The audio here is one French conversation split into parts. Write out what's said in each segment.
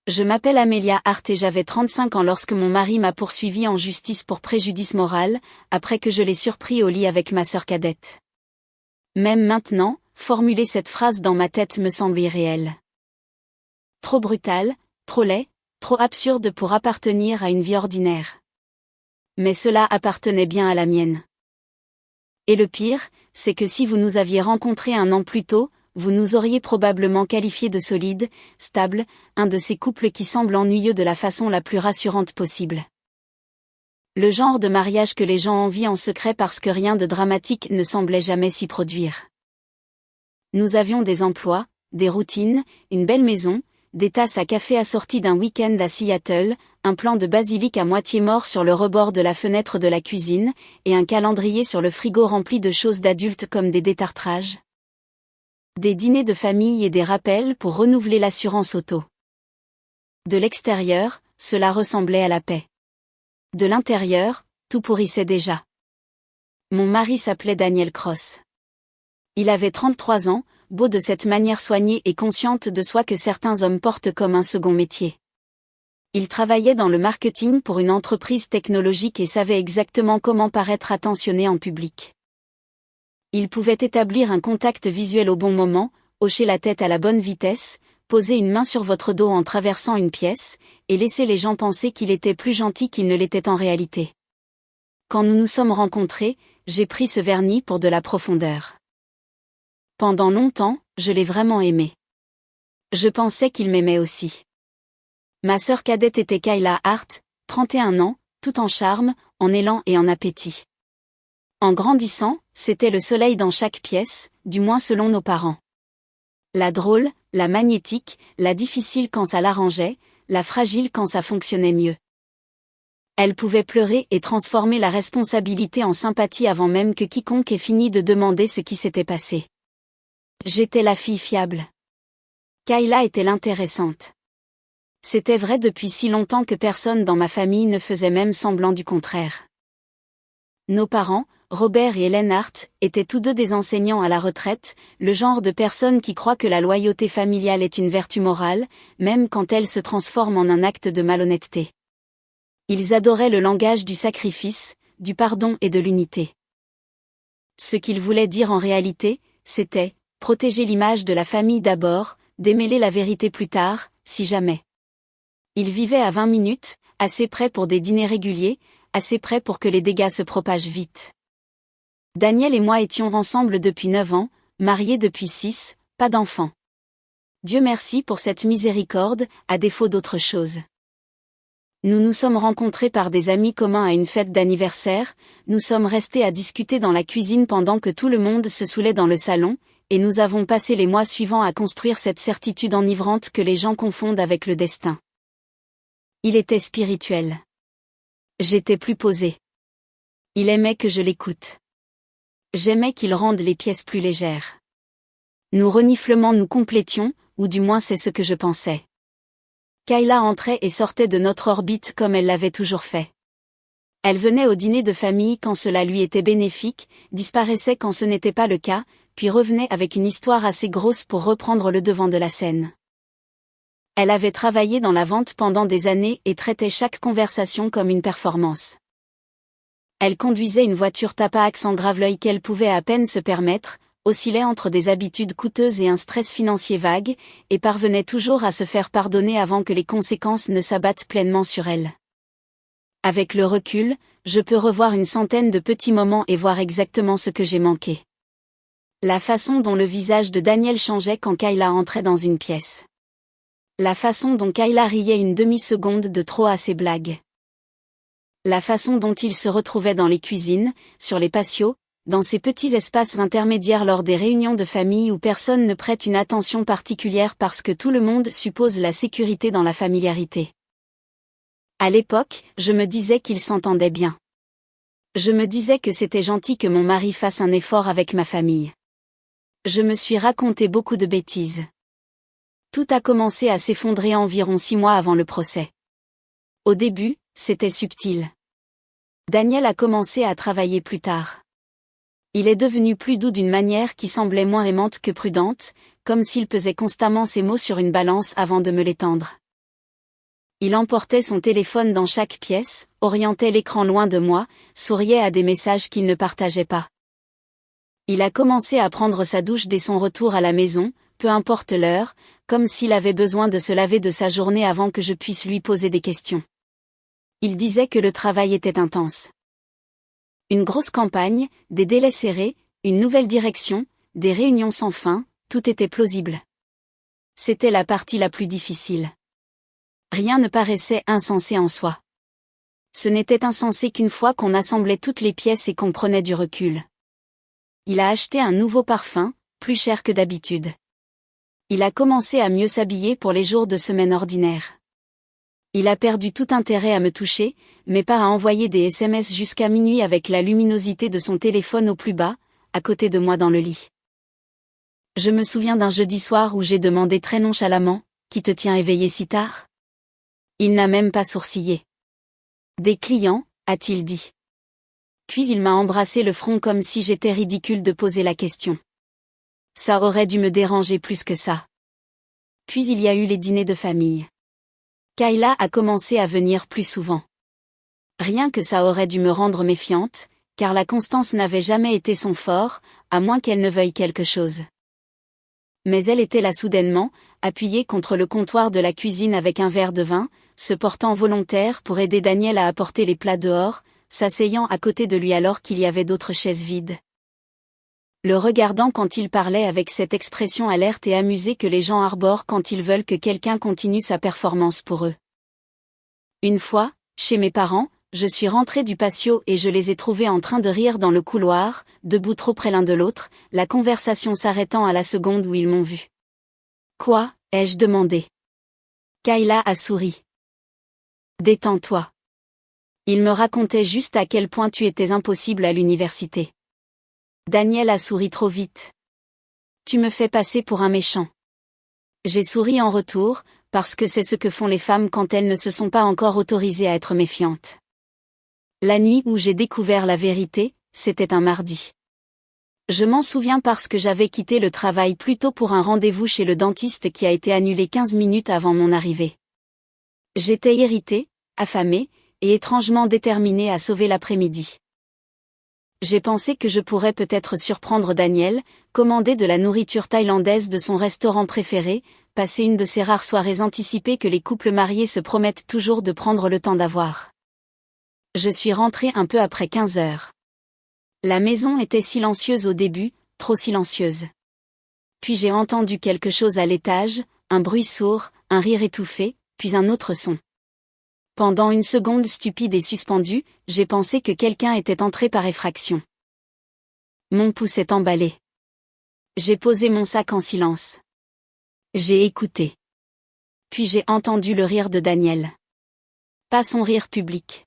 Je m'appelle Amelia Hart et j'avais 35 ans lorsque mon mari m'a poursuivi en justice pour préjudice moral, après que je l'ai surpris au lit avec ma sœur cadette. Même maintenant, formuler cette phrase dans ma tête me semble irréel. Trop brutal, trop laid, trop absurde pour appartenir à une vie ordinaire. Mais cela appartenait bien à la mienne. Et le pire, c'est que si vous nous aviez rencontrés un an plus tôt, vous nous auriez probablement qualifié de solide, stable, un de ces couples qui semblent ennuyeux de la façon la plus rassurante possible. Le genre de mariage que les gens envient en secret parce que rien de dramatique ne semblait jamais s'y produire. Nous avions des emplois, des routines, une belle maison, des tasses à café assorties d'un week-end à Seattle, un plant de basilic à moitié mort sur le rebord de la fenêtre de la cuisine, et un calendrier sur le frigo rempli de choses d'adultes comme des détartrages. Des dîners de famille et des rappels pour renouveler l'assurance auto. De l'extérieur, cela ressemblait à la paix. De l'intérieur, tout pourrissait déjà. Mon mari s'appelait Daniel Cross. Il avait 33 ans, beau de cette manière soignée et consciente de soi que certains hommes portent comme un second métier. Il travaillait dans le marketing pour une entreprise technologique et savait exactement comment paraître attentionné en public. Il pouvait établir un contact visuel au bon moment, hocher la tête à la bonne vitesse, poser une main sur votre dos en traversant une pièce, et laisser les gens penser qu'il était plus gentil qu'il ne l'était en réalité. Quand nous nous sommes rencontrés, j'ai pris ce vernis pour de la profondeur. Pendant longtemps, je l'ai vraiment aimé. Je pensais qu'il m'aimait aussi. Ma sœur cadette était Kayla Hart, 31 ans, tout en charme, en élan et en appétit. En grandissant, c'était le soleil dans chaque pièce, du moins selon nos parents. La drôle, la magnétique, la difficile quand ça l'arrangeait, la fragile quand ça fonctionnait mieux. Elle pouvait pleurer et transformer la responsabilité en sympathie avant même que quiconque ait fini de demander ce qui s'était passé. J'étais la fille fiable. Kayla était l'intéressante. C'était vrai depuis si longtemps que personne dans ma famille ne faisait même semblant du contraire. Nos parents, Robert et Helen Hart, étaient tous deux des enseignants à la retraite, le genre de personnes qui croient que la loyauté familiale est une vertu morale, même quand elle se transforme en un acte de malhonnêteté. Ils adoraient le langage du sacrifice, du pardon et de l'unité. Ce qu'ils voulaient dire en réalité, c'était « protéger l'image de la famille d'abord, démêler la vérité plus tard, si jamais ». Ils vivaient à 20 minutes, assez près pour des dîners réguliers, assez près pour que les dégâts se propagent vite. Daniel et moi étions ensemble depuis 9 ans, mariés depuis 6, pas d'enfants. Dieu merci pour cette miséricorde, à défaut d'autre chose. Nous nous sommes rencontrés par des amis communs à une fête d'anniversaire, nous sommes restés à discuter dans la cuisine pendant que tout le monde se saoulait dans le salon, et nous avons passé les mois suivants à construire cette certitude enivrante que les gens confondent avec le destin. Il était spirituel. J'étais plus posée. Il aimait que je l'écoute. J'aimais qu'il rende les pièces plus légères. Nos reniflements nous complétions, ou du moins c'est ce que je pensais. Kayla entrait et sortait de notre orbite comme elle l'avait toujours fait. Elle venait au dîner de famille quand cela lui était bénéfique, disparaissait quand ce n'était pas le cas, puis revenait avec une histoire assez grosse pour reprendre le devant de la scène. Elle avait travaillé dans la vente pendant des années et traitait chaque conversation comme une performance. Elle conduisait une voiture Tapac sans grave-l'œil qu'elle pouvait à peine se permettre, oscillait entre des habitudes coûteuses et un stress financier vague, et parvenait toujours à se faire pardonner avant que les conséquences ne s'abattent pleinement sur elle. Avec le recul, je peux revoir une centaine de petits moments et voir exactement ce que j'ai manqué. La façon dont le visage de Daniel changeait quand Kayla entrait dans une pièce. La façon dont Kayla riait une demi-seconde de trop à ses blagues. La façon dont il se retrouvait dans les cuisines, sur les patios, dans ces petits espaces intermédiaires lors des réunions de famille où personne ne prête une attention particulière parce que tout le monde suppose la sécurité dans la familiarité. À l'époque, je me disais qu'ils s'entendaient bien. Je me disais que c'était gentil que mon mari fasse un effort avec ma famille. Je me suis raconté beaucoup de bêtises. Tout a commencé à s'effondrer environ 6 mois avant le procès. Au début, c'était subtil. Daniel a commencé à travailler plus tard. Il est devenu plus doux d'une manière qui semblait moins aimante que prudente, comme s'il pesait constamment ses mots sur une balance avant de me l'étendre. Il emportait son téléphone dans chaque pièce, orientait l'écran loin de moi, souriait à des messages qu'il ne partageait pas. Il a commencé à prendre sa douche dès son retour à la maison, peu importe l'heure, comme s'il avait besoin de se laver de sa journée avant que je puisse lui poser des questions. Il disait que le travail était intense. Une grosse campagne, des délais serrés, une nouvelle direction, des réunions sans fin, tout était plausible. C'était la partie la plus difficile. Rien ne paraissait insensé en soi. Ce n'était insensé qu'une fois qu'on assemblait toutes les pièces et qu'on prenait du recul. Il a acheté un nouveau parfum, plus cher que d'habitude. Il a commencé à mieux s'habiller pour les jours de semaine ordinaires. Il a perdu tout intérêt à me toucher, mais pas à envoyer des SMS jusqu'à minuit avec la luminosité de son téléphone au plus bas, à côté de moi dans le lit. Je me souviens d'un jeudi soir où j'ai demandé très nonchalamment, « Qui te tient éveillé si tard ?» Il n'a même pas sourcillé. « Des clients », a-t-il dit. Puis il m'a embrassé le front comme si j'étais ridicule de poser la question. Ça aurait dû me déranger plus que ça. Puis il y a eu les dîners de famille. Kayla a commencé à venir plus souvent. Rien que ça aurait dû me rendre méfiante, car la constance n'avait jamais été son fort, à moins qu'elle ne veuille quelque chose. Mais elle était là soudainement, appuyée contre le comptoir de la cuisine avec un verre de vin, se portant volontaire pour aider Daniel à apporter les plats dehors, s'asseyant à côté de lui alors qu'il y avait d'autres chaises vides. Le regardant quand il parlait avec cette expression alerte et amusée que les gens arborent quand ils veulent que quelqu'un continue sa performance pour eux. Une fois, chez mes parents, je suis rentrée du patio et je les ai trouvés en train de rire dans le couloir, debout trop près l'un de l'autre, la conversation s'arrêtant à la seconde où ils m'ont vu. « Quoi ?» ai-je demandé. Kayla a souri. « Détends-toi. Il me racontait juste à quel point tu étais impossible à l'université. » Daniel a souri trop vite. « Tu me fais passer pour un méchant. » J'ai souri en retour, parce que c'est ce que font les femmes quand elles ne se sont pas encore autorisées à être méfiantes. La nuit où j'ai découvert la vérité, c'était un mardi. Je m'en souviens parce que j'avais quitté le travail plus tôt pour un rendez-vous chez le dentiste qui a été annulé 15 minutes avant mon arrivée. J'étais irritée, affamée, et étrangement déterminée à sauver l'après-midi. J'ai pensé que je pourrais peut-être surprendre Daniel, commander de la nourriture thaïlandaise de son restaurant préféré, passer une de ces rares soirées anticipées que les couples mariés se promettent toujours de prendre le temps d'avoir. Je suis rentrée un peu après 15 heures. La maison était silencieuse au début, trop silencieuse. Puis j'ai entendu quelque chose à l'étage, un bruit sourd, un rire étouffé, puis un autre son. Pendant une seconde stupide et suspendue, j'ai pensé que quelqu'un était entré par effraction. Mon pouce est emballé. J'ai posé mon sac en silence. J'ai écouté. Puis j'ai entendu le rire de Daniel. Pas son rire public.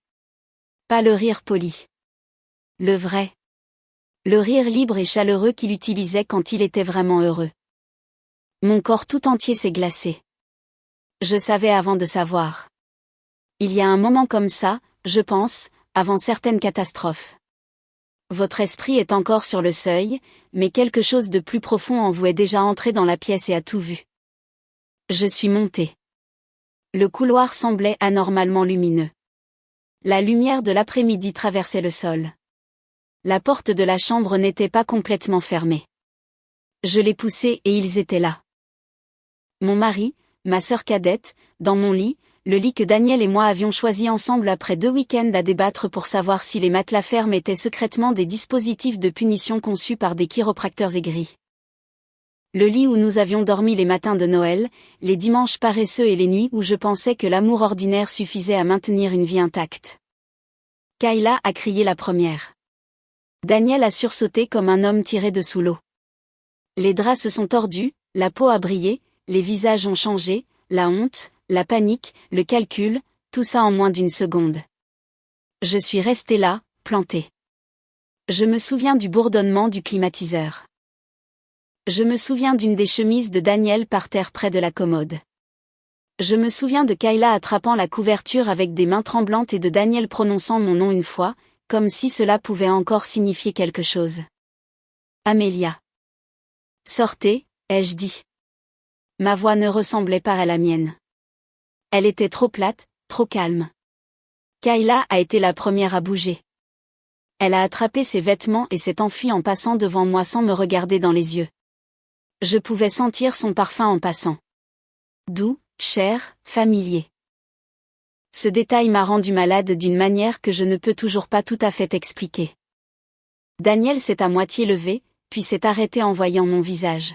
Pas le rire poli. Le vrai. Le rire libre et chaleureux qu'il utilisait quand il était vraiment heureux. Mon corps tout entier s'est glacé. Je savais avant de savoir. Il y a un moment comme ça, je pense, avant certaines catastrophes. Votre esprit est encore sur le seuil, mais quelque chose de plus profond en vous est déjà entré dans la pièce et a tout vu. Je suis montée. Le couloir semblait anormalement lumineux. La lumière de l'après-midi traversait le sol. La porte de la chambre n'était pas complètement fermée. Je l'ai poussée et ils étaient là. Mon mari, ma sœur cadette, dans mon lit, le lit que Daniel et moi avions choisi ensemble après 2 week-ends à débattre pour savoir si les matelas fermes étaient secrètement des dispositifs de punition conçus par des chiropracteurs aigris. Le lit où nous avions dormi les matins de Noël, les dimanches paresseux et les nuits où je pensais que l'amour ordinaire suffisait à maintenir une vie intacte. Kayla a crié la première. Daniel a sursauté comme un homme tiré de sous l'eau. Les draps se sont tordus, la peau a brillé, les visages ont changé, la honte, la panique, le calcul, tout ça en moins d'une seconde. Je suis restée là, plantée. Je me souviens du bourdonnement du climatiseur. Je me souviens d'une des chemises de Daniel par terre près de la commode. Je me souviens de Kayla attrapant la couverture avec des mains tremblantes et de Daniel prononçant mon nom une fois, comme si cela pouvait encore signifier quelque chose. Amélia. Sortez, ai-je dit. Ma voix ne ressemblait pas à la mienne. Elle était trop plate, trop calme. Kayla a été la première à bouger. Elle a attrapé ses vêtements et s'est enfuie en passant devant moi sans me regarder dans les yeux. Je pouvais sentir son parfum en passant. Doux, cher, familier. Ce détail m'a rendu malade d'une manière que je ne peux toujours pas tout à fait expliquer. Daniel s'est à moitié levé, puis s'est arrêté en voyant mon visage.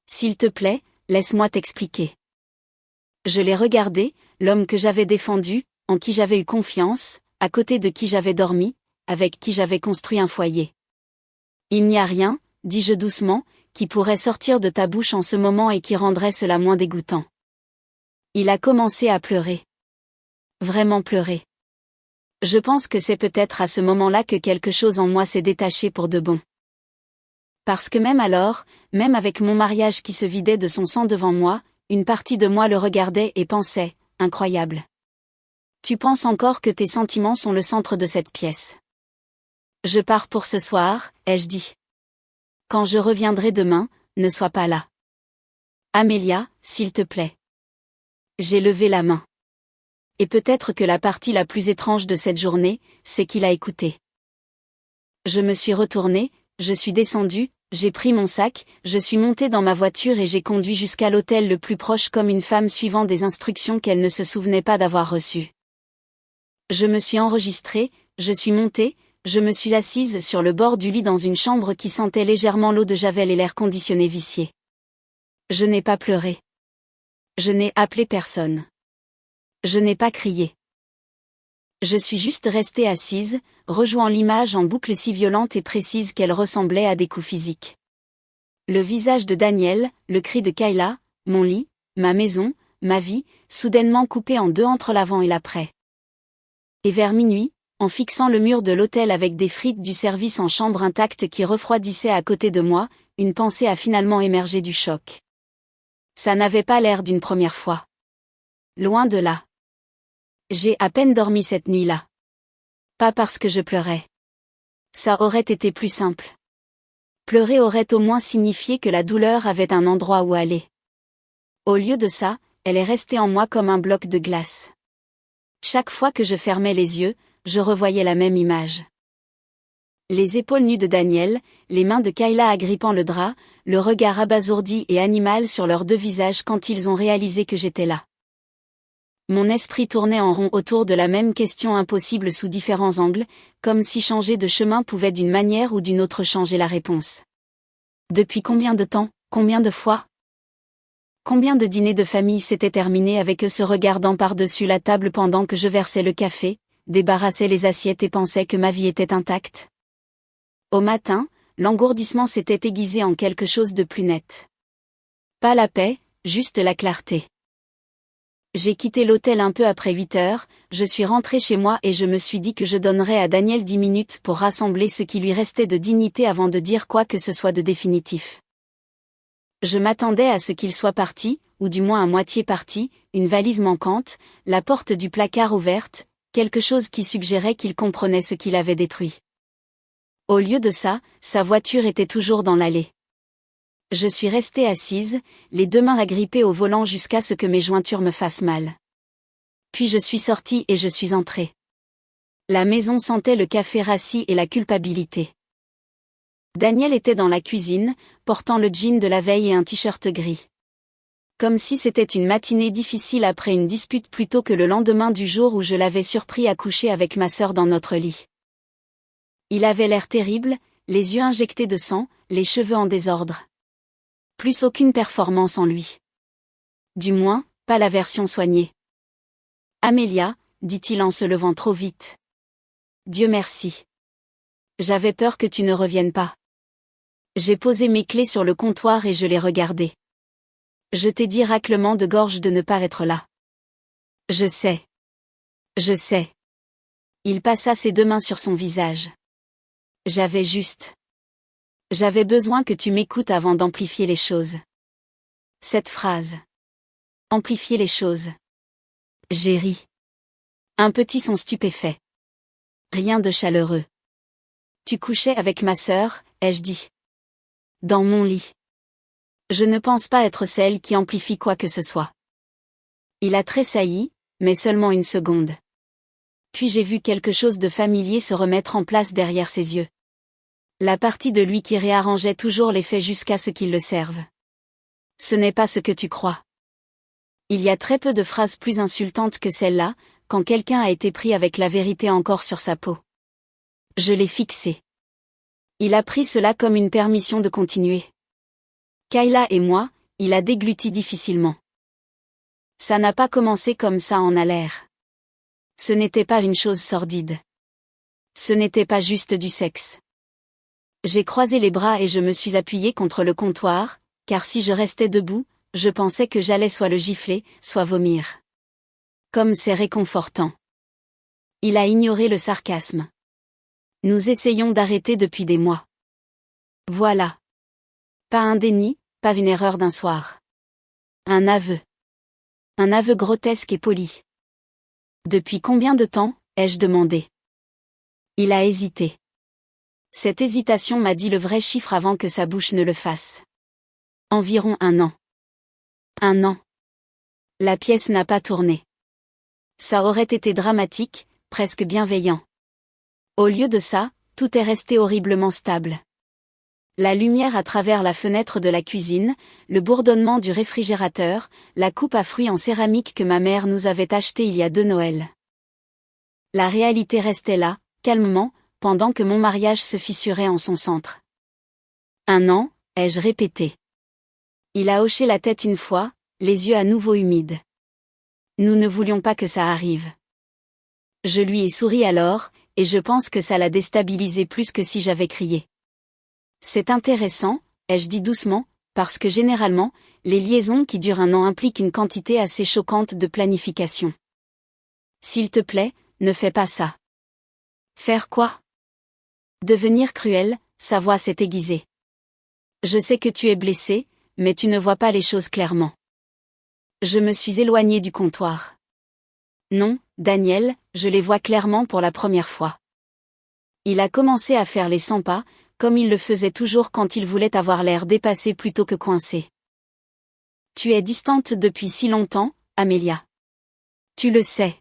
S'il te plaît, laisse-moi t'expliquer. Je l'ai regardé, l'homme que j'avais défendu, en qui j'avais eu confiance, à côté de qui j'avais dormi, avec qui j'avais construit un foyer. Il n'y a rien, dis-je doucement, qui pourrait sortir de ta bouche en ce moment et qui rendrait cela moins dégoûtant. Il a commencé à pleurer. Vraiment pleurer. Je pense que c'est peut-être à ce moment-là que quelque chose en moi s'est détaché pour de bon. Parce que même alors, même avec mon mariage qui se vidait de son sang devant moi, une partie de moi le regardait et pensait, incroyable. Tu penses encore que tes sentiments sont le centre de cette pièce. Je pars pour ce soir, ai-je dit. Quand je reviendrai demain, ne sois pas là. Amélia, s'il te plaît. J'ai levé la main. Et peut-être que la partie la plus étrange de cette journée, c'est qu'il a écouté. Je me suis retournée, je suis descendue, j'ai pris mon sac, je suis montée dans ma voiture et j'ai conduit jusqu'à l'hôtel le plus proche comme une femme suivant des instructions qu'elle ne se souvenait pas d'avoir reçues. Je me suis enregistrée, je suis montée, je me suis assise sur le bord du lit dans une chambre qui sentait légèrement l'eau de Javel et l'air conditionné vicié. Je n'ai pas pleuré. Je n'ai appelé personne. Je n'ai pas crié. Je suis juste restée assise, rejouant l'image en boucle si violente et précise qu'elle ressemblait à des coups physiques. Le visage de Daniel, le cri de Kayla, mon lit, ma maison, ma vie, soudainement coupée en deux entre l'avant et l'après. Et vers minuit, en fixant le mur de l'hôtel avec des frites du service en chambre intacte qui refroidissaient à côté de moi, une pensée a finalement émergé du choc. Ça n'avait pas l'air d'une première fois. Loin de là. J'ai à peine dormi cette nuit-là. Pas parce que je pleurais. Ça aurait été plus simple. Pleurer aurait au moins signifié que la douleur avait un endroit où aller. Au lieu de ça, elle est restée en moi comme un bloc de glace. Chaque fois que je fermais les yeux, je revoyais la même image. Les épaules nues de Daniel, les mains de Kayla agrippant le drap, le regard abasourdi et animal sur leurs deux visages quand ils ont réalisé que j'étais là. Mon esprit tournait en rond autour de la même question impossible sous différents angles, comme si changer de chemin pouvait d'une manière ou d'une autre changer la réponse. Depuis combien de temps, combien de fois ? Combien de dîners de famille s'étaient terminés avec eux se regardant par-dessus la table pendant que je versais le café, débarrassais les assiettes et pensais que ma vie était intacte ? Au matin, l'engourdissement s'était aiguisé en quelque chose de plus net. Pas la paix, juste la clarté. J'ai quitté l'hôtel un peu après 8 heures, je suis rentrée chez moi et je me suis dit que je donnerais à Daniel 10 minutes pour rassembler ce qui lui restait de dignité avant de dire quoi que ce soit de définitif. Je m'attendais à ce qu'il soit parti, ou du moins à moitié parti, une valise manquante, la porte du placard ouverte, quelque chose qui suggérait qu'il comprenait ce qu'il avait détruit. Au lieu de ça, sa voiture était toujours dans l'allée. Je suis restée assise, les deux mains agrippées au volant jusqu'à ce que mes jointures me fassent mal. Puis je suis sortie et je suis entrée. La maison sentait le café rassis et la culpabilité. Daniel était dans la cuisine, portant le jean de la veille et un t-shirt gris. Comme si c'était une matinée difficile après une dispute plutôt que le lendemain du jour où je l'avais surpris à coucher avec ma sœur dans notre lit. Il avait l'air terrible, les yeux injectés de sang, les cheveux en désordre. Plus aucune performance en lui. Du moins, pas la version soignée. Amélia, dit-il en se levant trop vite. Dieu merci. J'avais peur que tu ne reviennes pas. J'ai posé mes clés sur le comptoir et je les regardais. Je t'ai dit raclement de gorge de ne pas être là. Je sais. Je sais. Il passa ses deux mains sur son visage. J'avais besoin que tu m'écoutes avant d'amplifier les choses. Cette phrase. Amplifier les choses. J'ai ri. Un petit son stupéfait. Rien de chaleureux. Tu couchais avec ma sœur, ai-je dit. Dans mon lit. Je ne pense pas être celle qui amplifie quoi que ce soit. Il a tressailli, mais seulement une seconde. Puis j'ai vu quelque chose de familier se remettre en place derrière ses yeux. La partie de lui qui réarrangeait toujours les faits jusqu'à ce qu'ils le servent. Ce n'est pas ce que tu crois. Il y a très peu de phrases plus insultantes que celle-là, quand quelqu'un a été pris avec la vérité encore sur sa peau. Je l'ai fixé. Il a pris cela comme une permission de continuer. Kayla et moi, il a dégluti difficilement. Ça n'a pas commencé comme ça en a l'air. Ce n'était pas une chose sordide. Ce n'était pas juste du sexe. J'ai croisé les bras et je me suis appuyé contre le comptoir, car si je restais debout, je pensais que j'allais soit le gifler, soit vomir. Comme c'est réconfortant. Il a ignoré le sarcasme. Nous essayons d'arrêter depuis des mois. Voilà. Pas un déni, pas une erreur d'un soir. Un aveu. Un aveu grotesque et poli. Depuis combien de temps, ai-je demandé. Il a hésité. Cette hésitation m'a dit le vrai chiffre avant que sa bouche ne le fasse. Environ 1 an. 1 an. La pièce n'a pas tourné. Ça aurait été dramatique, presque bienveillant. Au lieu de ça, tout est resté horriblement stable. La lumière à travers la fenêtre de la cuisine, le bourdonnement du réfrigérateur, la coupe à fruits en céramique que ma mère nous avait achetée il y a 2 Noëls. La réalité restait là, calmement, pendant que mon mariage se fissurait en son centre. 1 an, ai-je répété. Il a hoché la tête une fois, les yeux à nouveau humides. Nous ne voulions pas que ça arrive. Je lui ai souri alors, et je pense que ça l'a déstabilisé plus que si j'avais crié. C'est intéressant, ai-je dit doucement, parce que généralement, les liaisons qui durent 1 an impliquent une quantité assez choquante de planification. S'il te plaît, ne fais pas ça. Faire quoi? Devenir cruel, sa voix s'est aiguisée. Je sais que tu es blessé, mais tu ne vois pas les choses clairement. Je me suis éloignée du comptoir. Non, Daniel, je les vois clairement pour la première fois. Il a commencé à faire les 100 pas, comme il le faisait toujours quand il voulait avoir l'air dépassé plutôt que coincé. Tu es distante depuis si longtemps, Amelia. Tu le sais.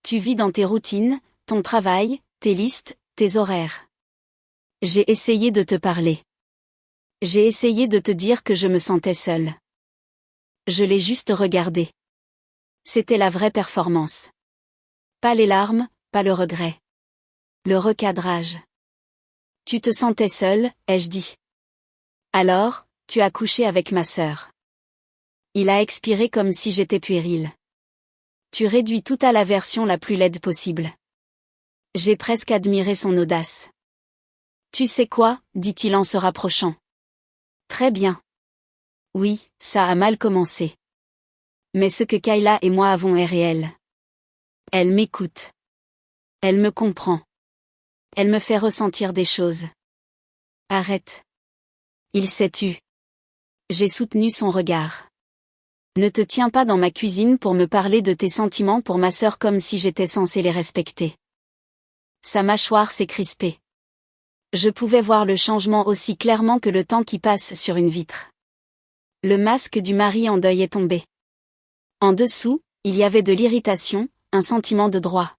Tu vis dans tes routines, ton travail, tes listes, tes horaires. J'ai essayé de te parler. J'ai essayé de te dire que je me sentais seule. Je l'ai juste regardé. C'était la vraie performance. Pas les larmes, pas le regret. Le recadrage. Tu te sentais seule, ai-je dit. Alors, tu as couché avec ma sœur. Il a expiré comme si j'étais puérile. Tu réduis tout à la version la plus laide possible. J'ai presque admiré son audace. Tu sais quoi, dit-il en se rapprochant. Très bien. Oui, ça a mal commencé. Mais ce que Kayla et moi avons est réel. Elle m'écoute. Elle me comprend. Elle me fait ressentir des choses. Arrête. Il s'est tu. J'ai soutenu son regard. Ne te tiens pas dans ma cuisine pour me parler de tes sentiments pour ma sœur comme si j'étais censé les respecter. Sa mâchoire s'est crispée. Je pouvais voir le changement aussi clairement que le temps qui passe sur une vitre. Le masque du mari en deuil est tombé. En dessous, il y avait de l'irritation, un sentiment de droit.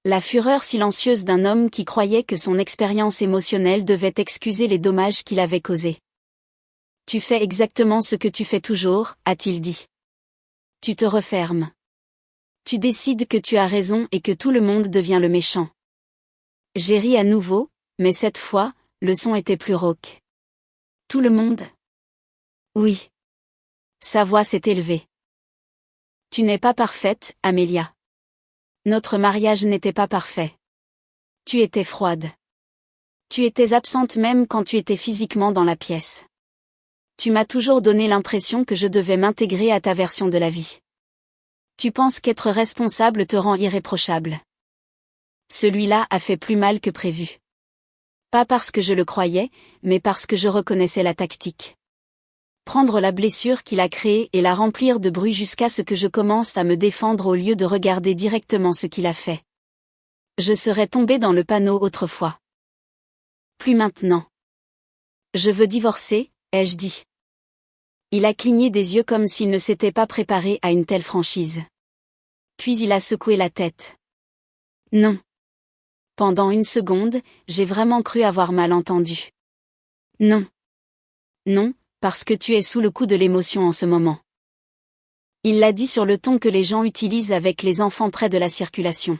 La fureur silencieuse d'un homme qui croyait que son expérience émotionnelle devait excuser les dommages qu'il avait causés. Tu fais exactement ce que tu fais toujours, a-t-il dit. Tu te refermes. Tu décides que tu as raison et que tout le monde devient le méchant. J'ai ri à nouveau, mais cette fois, le son était plus rauque. Tout le monde? Oui. Sa voix s'est élevée. Tu n'es pas parfaite, Amelia. Notre mariage n'était pas parfait. Tu étais froide. Tu étais absente même quand tu étais physiquement dans la pièce. Tu m'as toujours donné l'impression que je devais m'intégrer à ta version de la vie. Tu penses qu'être responsable te rend irréprochable. Celui-là a fait plus mal que prévu. Pas parce que je le croyais, mais parce que je reconnaissais la tactique. Prendre la blessure qu'il a créée et la remplir de bruit jusqu'à ce que je commence à me défendre au lieu de regarder directement ce qu'il a fait. Je serais tombée dans le panneau autrefois. Plus maintenant. Je veux divorcer, ai-je dit. Il a cligné des yeux comme s'il ne s'était pas préparé à une telle franchise. Puis il a secoué la tête. Non. Pendant une seconde, j'ai vraiment cru avoir mal entendu. Non. Non, parce que tu es sous le coup de l'émotion en ce moment. Il l'a dit sur le ton que les gens utilisent avec les enfants près de la circulation.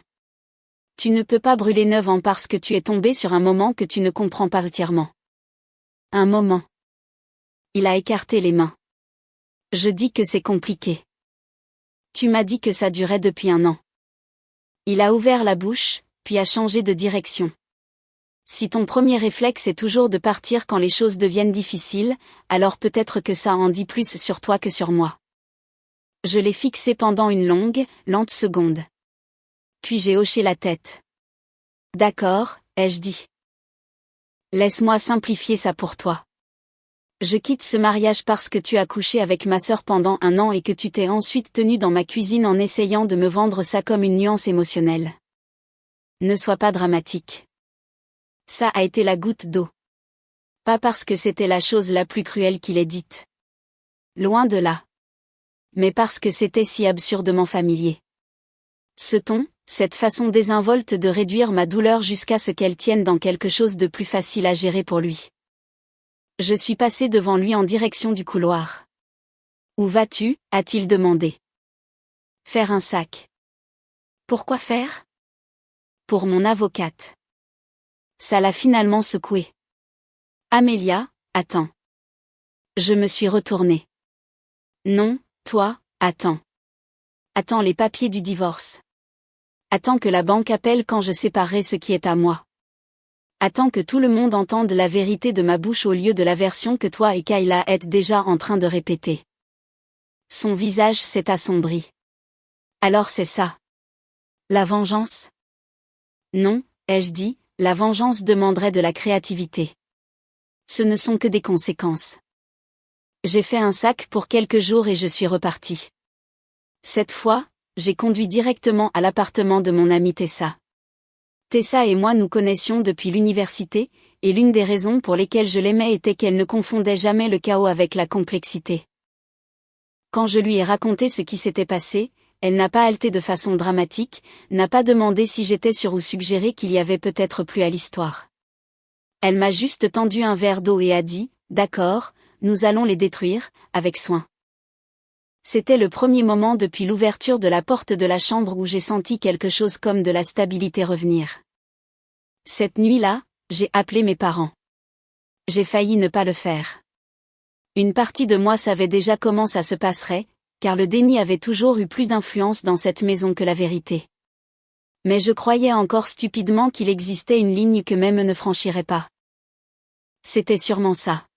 Tu ne peux pas brûler 9 ans parce que tu es tombé sur un moment que tu ne comprends pas entièrement. Un moment. Il a écarté les mains. Je dis que c'est compliqué. Tu m'as dit que ça durait depuis 1 an. Il a ouvert la bouche, puis a changé de direction. Si ton premier réflexe est toujours de partir quand les choses deviennent difficiles, alors peut-être que ça en dit plus sur toi que sur moi. Je l'ai fixé pendant une longue, lente seconde. Puis j'ai hoché la tête. D'accord, ai-je dit. Laisse-moi simplifier ça pour toi. Je quitte ce mariage parce que tu as couché avec ma sœur pendant 1 an et que tu t'es ensuite tenu dans ma cuisine en essayant de me vendre ça comme une nuance émotionnelle. Ne sois pas dramatique. Ça a été la goutte d'eau. Pas parce que c'était la chose la plus cruelle qu'il ait dite. Loin de là. Mais parce que c'était si absurdement familier. Ce ton, cette façon désinvolte de réduire ma douleur jusqu'à ce qu'elle tienne dans quelque chose de plus facile à gérer pour lui. Je suis passé devant lui en direction du couloir. Où vas-tu, a-t-il demandé. Faire un sac. Pourquoi faire? Pour mon avocate. Ça l'a finalement secoué. Amélia, attends. Je me suis retournée. Non, toi, attends. Attends les papiers du divorce. Attends que la banque appelle quand je séparerai ce qui est à moi. Attends que tout le monde entende la vérité de ma bouche au lieu de la version que toi et Kayla êtes déjà en train de répéter. Son visage s'est assombri. Alors c'est ça. La vengeance? Non, ai-je dit, la vengeance demanderait de la créativité. Ce ne sont que des conséquences. J'ai fait un sac pour quelques jours et je suis reparti. Cette fois, j'ai conduit directement à l'appartement de mon amie Tessa. Tessa et moi nous connaissions depuis l'université, et l'une des raisons pour lesquelles je l'aimais était qu'elle ne confondait jamais le chaos avec la complexité. Quand je lui ai raconté ce qui s'était passé, elle n'a pas halté de façon dramatique, n'a pas demandé si j'étais sûre ou suggéré qu'il y avait peut-être plus à l'histoire. Elle m'a juste tendu un verre d'eau et a dit, d'accord, nous allons les détruire, avec soin. C'était le premier moment depuis l'ouverture de la porte de la chambre où j'ai senti quelque chose comme de la stabilité revenir. Cette nuit-là, j'ai appelé mes parents. J'ai failli ne pas le faire. Une partie de moi savait déjà comment ça se passerait, car le déni avait toujours eu plus d'influence dans cette maison que la vérité. Mais je croyais encore stupidement qu'il existait une ligne que même ne franchirait pas. C'était sûrement ça.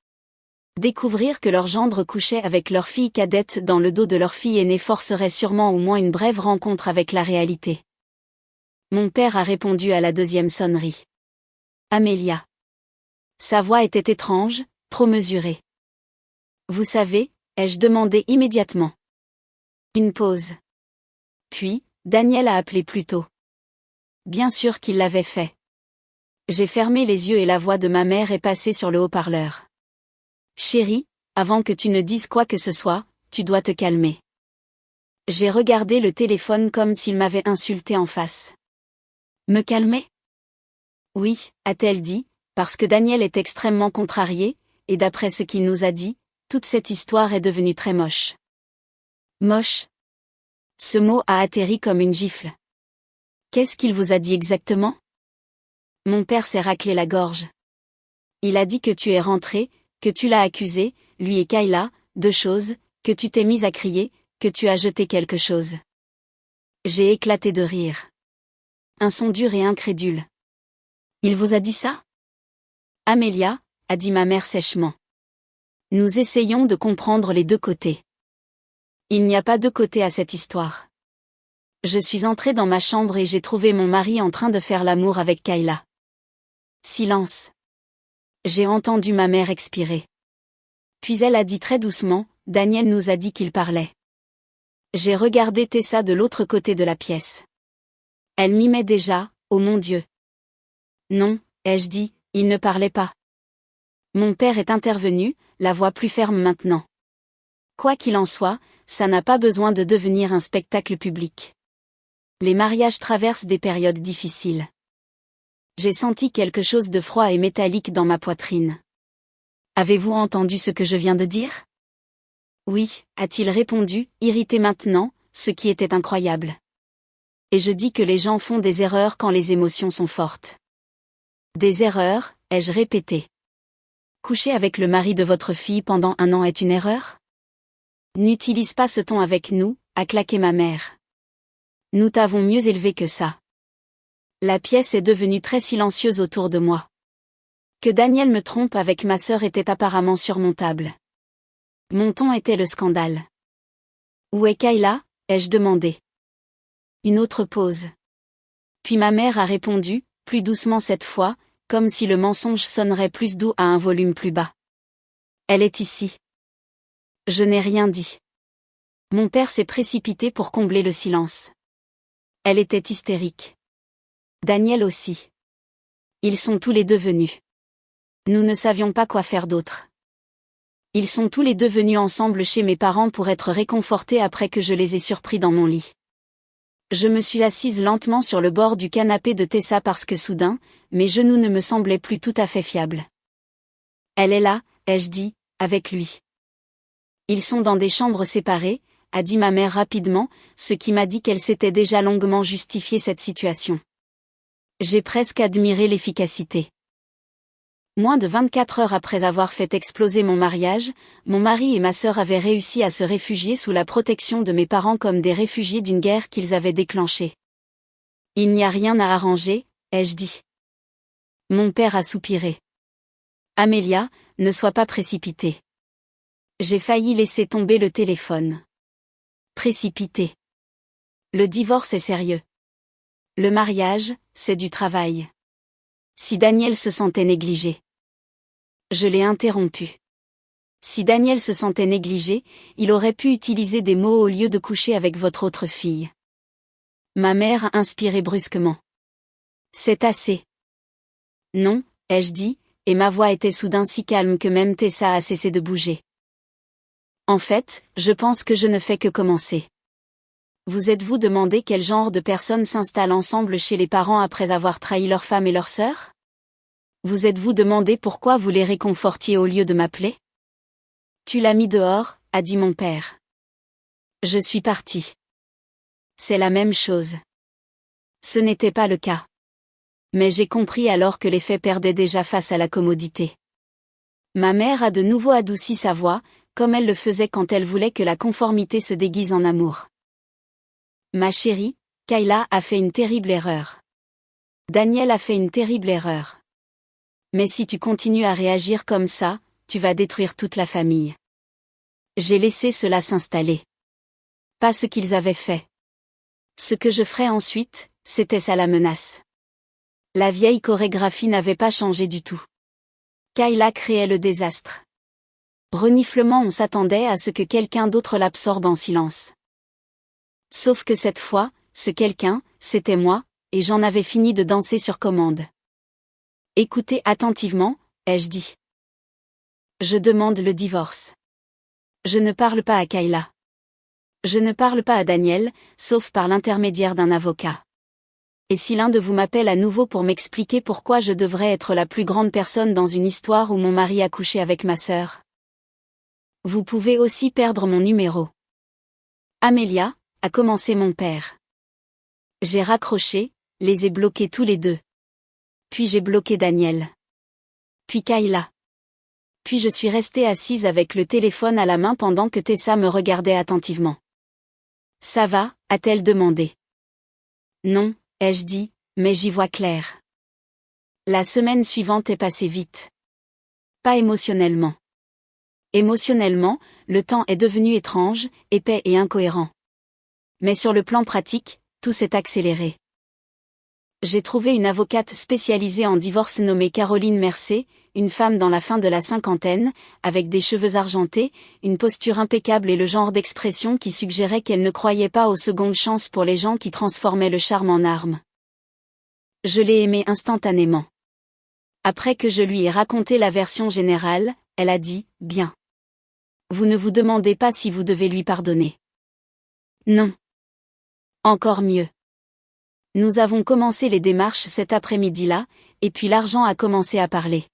Découvrir que leur gendre couchait avec leur fille cadette dans le dos de leur fille aînée forcerait sûrement au moins une brève rencontre avec la réalité. Mon père a répondu à la deuxième sonnerie. Amélia. Sa voix était étrange, trop mesurée. Vous savez, ai-je demandé immédiatement. Une pause. Puis, Daniel a appelé plus tôt. Bien sûr qu'il l'avait fait. J'ai fermé les yeux et la voix de ma mère est passée sur le haut-parleur. Chérie, avant que tu ne dises quoi que ce soit, tu dois te calmer. J'ai regardé le téléphone comme s'il m'avait insulté en face. Me calmer? Oui, a-t-elle dit, parce que Daniel est extrêmement contrarié, et d'après ce qu'il nous a dit, toute cette histoire est devenue très moche. Moche? Ce mot a atterri comme une gifle. Qu'est-ce qu'il vous a dit exactement? Mon père s'est raclé la gorge. Il a dit que tu es rentré, que tu l'as accusé, lui et Kayla, 2 choses, que tu t'es mise à crier, que tu as jeté quelque chose. J'ai éclaté de rire. Un son dur et incrédule. Il vous a dit ça? Amélia, a dit ma mère sèchement. Nous essayons de comprendre les 2 côtés. Il n'y a pas 2 côtés à cette histoire. Je suis entrée dans ma chambre et j'ai trouvé mon mari en train de faire l'amour avec Kayla. Silence. J'ai entendu ma mère expirer. Puis elle a dit très doucement, Daniel nous a dit qu'il parlait. J'ai regardé Tessa de l'autre côté de la pièce. Elle mimait déjà, oh mon Dieu. Non, ai-je dit, il ne parlait pas. Mon père est intervenu, la voix plus ferme maintenant. Quoi qu'il en soit, ça n'a pas besoin de devenir un spectacle public. Les mariages traversent des périodes difficiles. J'ai senti quelque chose de froid et métallique dans ma poitrine. Avez-vous entendu ce que je viens de dire? Oui, a-t-il répondu, irrité maintenant, ce qui était incroyable. Et je dis que les gens font des erreurs quand les émotions sont fortes. Des erreurs, ai-je répété. Coucher avec le mari de votre fille pendant 1 an est une erreur? N'utilise pas ce ton avec nous, a claqué ma mère. Nous t'avons mieux élevé que ça. La pièce est devenue très silencieuse autour de moi. Que Daniel me trompe avec ma sœur était apparemment surmontable. Mon ton était le scandale. Où est Kayla? Ai-je demandé. Une autre pause. Puis ma mère a répondu, plus doucement cette fois, comme si le mensonge sonnerait plus doux à un volume plus bas. Elle est ici. Je n'ai rien dit. Mon père s'est précipité pour combler le silence. Elle était hystérique. Daniel aussi. Ils sont tous les deux venus. Nous ne savions pas quoi faire d'autre. Ils sont tous les deux venus ensemble chez mes parents pour être réconfortés après que je les ai surpris dans mon lit. Je me suis assise lentement sur le bord du canapé de Tessa parce que soudain, mes genoux ne me semblaient plus tout à fait fiables. Elle est là, ai-je dit, avec lui. Ils sont dans des chambres séparées, a dit ma mère rapidement, ce qui m'a dit qu'elle s'était déjà longuement justifié cette situation. J'ai presque admiré l'efficacité. Moins de 24 heures après avoir fait exploser mon mariage, mon mari et ma sœur avaient réussi à se réfugier sous la protection de mes parents comme des réfugiés d'une guerre qu'ils avaient déclenchée. Il n'y a rien à arranger, ai-je dit. Mon père a soupiré. Amélia, ne sois pas précipitée. J'ai failli laisser tomber le téléphone. Précipité. Le divorce est sérieux. Le mariage, c'est du travail. Si Daniel se sentait négligé. Je l'ai interrompu. Si Daniel se sentait négligé, il aurait pu utiliser des mots au lieu de coucher avec votre autre fille. Ma mère a inspiré brusquement. C'est assez. Non, ai-je dit, et ma voix était soudain si calme que même Tessa a cessé de bouger. En fait, je pense que je ne fais que commencer. Vous êtes-vous demandé quel genre de personnes s'installent ensemble chez les parents après avoir trahi leur femme et leur sœur? Vous êtes-vous demandé pourquoi vous les réconfortiez au lieu de m'appeler? Tu l'as mis dehors, a dit mon père. Je suis parti. C'est la même chose. Ce n'était pas le cas. Mais j'ai compris alors que les faits perdaient déjà face à la commodité. Ma mère a de nouveau adouci sa voix, comme elle le faisait quand elle voulait que la conformité se déguise en amour. Ma chérie, Kayla a fait une terrible erreur. Daniel a fait une terrible erreur. Mais si tu continues à réagir comme ça, tu vas détruire toute la famille. J'ai laissé cela s'installer. Pas ce qu'ils avaient fait. Ce que je ferais ensuite, c'était ça la menace. La vieille chorégraphie n'avait pas changé du tout. Kayla créait le désastre. Reniflement, on s'attendait à ce que quelqu'un d'autre l'absorbe en silence. Sauf que cette fois, ce quelqu'un, c'était moi, et j'en avais fini de danser sur commande. Écoutez attentivement, ai-je dit. Je demande le divorce. Je ne parle pas à Kayla. Je ne parle pas à Daniel, sauf par l'intermédiaire d'un avocat. Et si l'un de vous m'appelle à nouveau pour m'expliquer pourquoi je devrais être la plus grande personne dans une histoire où mon mari a couché avec ma sœur? Vous pouvez aussi perdre mon numéro. Amélia, a commencé mon père. J'ai raccroché, les ai bloqués tous les deux. Puis j'ai bloqué Daniel. Puis Kayla. Puis je suis restée assise avec le téléphone à la main pendant que Tessa me regardait attentivement. Ça va, a-t-elle demandé. Non, ai-je dit, mais j'y vois clair. La semaine suivante est passée vite. Pas émotionnellement. Émotionnellement, le temps est devenu étrange, épais et incohérent. Mais sur le plan pratique, tout s'est accéléré. J'ai trouvé une avocate spécialisée en divorce nommée Caroline Mercé, une femme dans la fin de la cinquantaine, avec des cheveux argentés, une posture impeccable et le genre d'expression qui suggérait qu'elle ne croyait pas aux secondes chances pour les gens qui transformaient le charme en arme. Je l'ai aimée instantanément. Après que je lui ai raconté la version générale, elle a dit « Bien. Vous ne vous demandez pas si vous devez lui pardonner. Non. Encore mieux. Nous avons commencé les démarches cet après-midi-là, et puis l'argent a commencé à parler.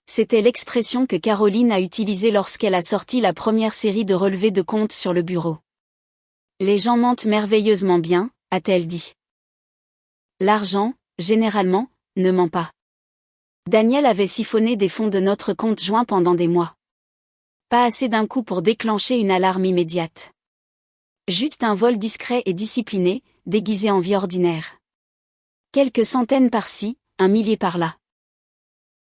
C'était l'expression que Caroline a utilisée lorsqu'elle a sorti la première série de relevés de comptes sur le bureau. Les gens mentent merveilleusement bien, a-t-elle dit. L'argent, généralement, ne ment pas. Daniel avait siphonné des fonds de notre compte joint pendant des mois. Pas assez d'un coup pour déclencher une alarme immédiate. Juste un vol discret et discipliné, déguisé en vie ordinaire. Quelques centaines par-ci, un millier par-là.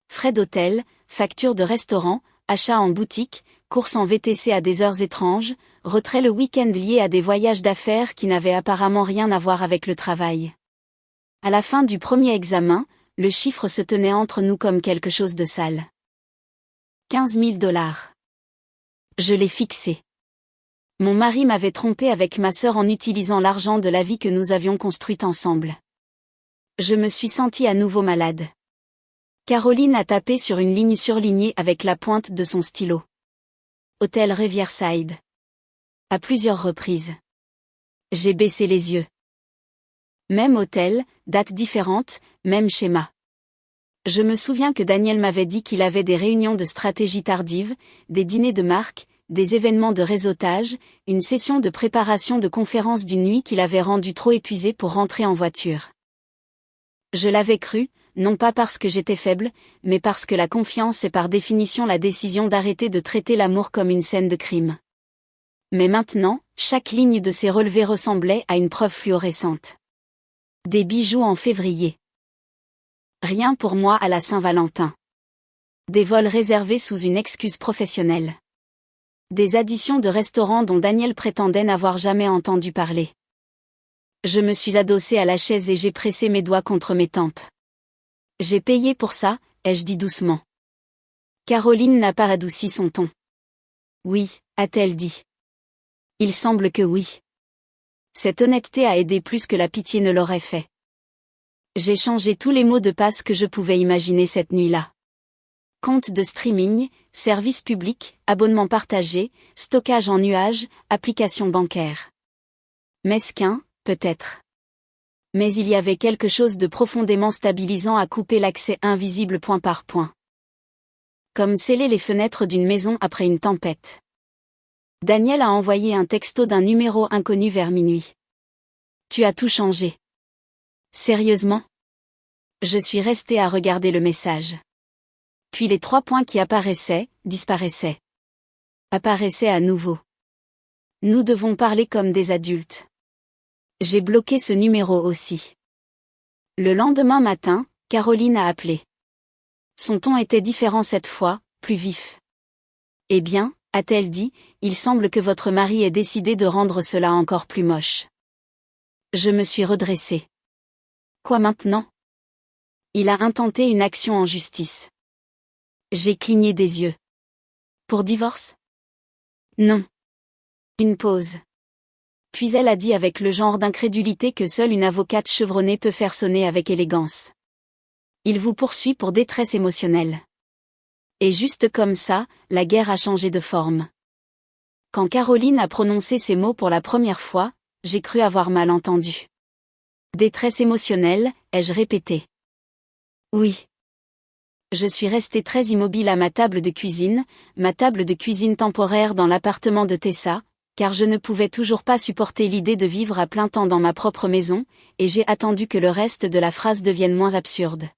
Frais d'hôtel, factures de restaurant, achats en boutique, courses en VTC à des heures étranges, retrait le week-end liés à des voyages d'affaires qui n'avaient apparemment rien à voir avec le travail. À la fin du premier examen, le chiffre se tenait entre nous comme quelque chose de sale. 15 000 $. Je l'ai fixé. Mon mari m'avait trompé avec ma sœur en utilisant l'argent de la vie que nous avions construite ensemble. Je me suis sentie à nouveau malade. Caroline a tapé sur une ligne surlignée avec la pointe de son stylo. Hôtel Riverside. À plusieurs reprises. J'ai baissé les yeux. Même hôtel, date différente, même schéma. Je me souviens que Daniel m'avait dit qu'il avait des réunions de stratégie tardive, des dîners de marque, des événements de réseautage, une session de préparation de conférence d'une nuit qu'il avait rendu trop épuisé pour rentrer en voiture. Je l'avais cru, non pas parce que j'étais faible, mais parce que la confiance est par définition la décision d'arrêter de traiter l'amour comme une scène de crime. Mais maintenant, chaque ligne de ces relevés ressemblait à une preuve fluorescente. Des bijoux en février. Rien pour moi à la Saint-Valentin. Des vols réservés sous une excuse professionnelle. Des additions de restaurants dont Daniel prétendait n'avoir jamais entendu parler. Je me suis adossée à la chaise et j'ai pressé mes doigts contre mes tempes. J'ai payé pour ça, ai-je dit doucement. Caroline n'a pas adouci son ton. Oui, a-t-elle dit. Il semble que oui. Cette honnêteté a aidé plus que la pitié ne l'aurait fait. J'ai changé tous les mots de passe que je pouvais imaginer cette nuit-là. Compte de streaming, service public, abonnement partagé, stockage en nuage, application bancaire. Mesquin, peut-être. Mais il y avait quelque chose de profondément stabilisant à couper l'accès invisible point par point. Comme sceller les fenêtres d'une maison après une tempête. Daniel a envoyé un texto d'un numéro inconnu vers minuit. Tu as tout changé. Sérieusement? Je suis restée à regarder le message. Puis les 3 points qui apparaissaient, disparaissaient. Apparaissaient à nouveau. Nous devons parler comme des adultes. J'ai bloqué ce numéro aussi. Le lendemain matin, Caroline a appelé. Son ton était différent cette fois, plus vif. Eh bien, a-t-elle dit, il semble que votre mari ait décidé de rendre cela encore plus moche. Je me suis redressée. Quoi maintenant? Il a intenté une action en justice. J'ai cligné des yeux. Pour divorce? Non. Une pause. Puis elle a dit avec le genre d'incrédulité que seule une avocate chevronnée peut faire sonner avec élégance. Il vous poursuit pour détresse émotionnelle. Et juste comme ça, la guerre a changé de forme. Quand Caroline a prononcé ces mots pour la première fois, j'ai cru avoir mal entendu. Détresse émotionnelle, ai-je répété. Oui. Je suis restée très immobile à ma table de cuisine temporaire dans l'appartement de Tessa, car je ne pouvais toujours pas supporter l'idée de vivre à plein temps dans ma propre maison, et j'ai attendu que le reste de la phrase devienne moins absurde.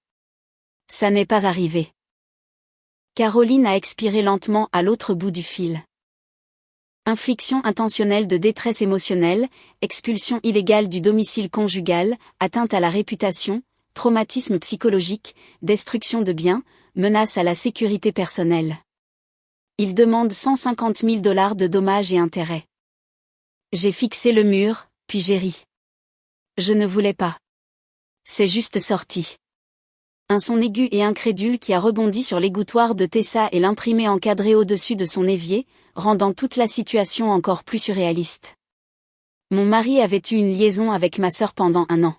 Ça n'est pas arrivé. Caroline a expiré lentement à l'autre bout du fil. Infliction intentionnelle de détresse émotionnelle, expulsion illégale du domicile conjugal, atteinte à la réputation, traumatisme psychologique, destruction de biens, menace à la sécurité personnelle. Il demande 150 000 $ de dommages et intérêts. J'ai fixé le mur, puis j'ai ri. Je ne voulais pas. C'est juste sorti. Un son aigu et incrédule qui a rebondi sur l'égouttoir de Tessa et l'imprimé encadré au-dessus de son évier, rendant toute la situation encore plus surréaliste. Mon mari avait eu une liaison avec ma sœur pendant 1 an.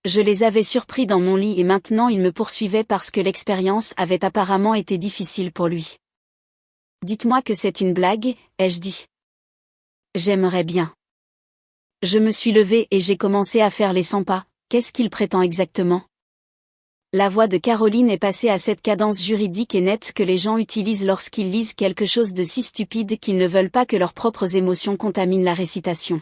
Je les avais surpris dans mon lit et maintenant il me poursuivait parce que l'expérience avait apparemment été difficile pour lui. Dites-moi que c'est une blague, ai-je dit. J'aimerais bien. Je me suis levée et j'ai commencé à faire les 100 pas. Qu'est-ce qu'il prétend exactement? La voix de Caroline est passée à cette cadence juridique et nette que les gens utilisent lorsqu'ils lisent quelque chose de si stupide qu'ils ne veulent pas que leurs propres émotions contaminent la récitation.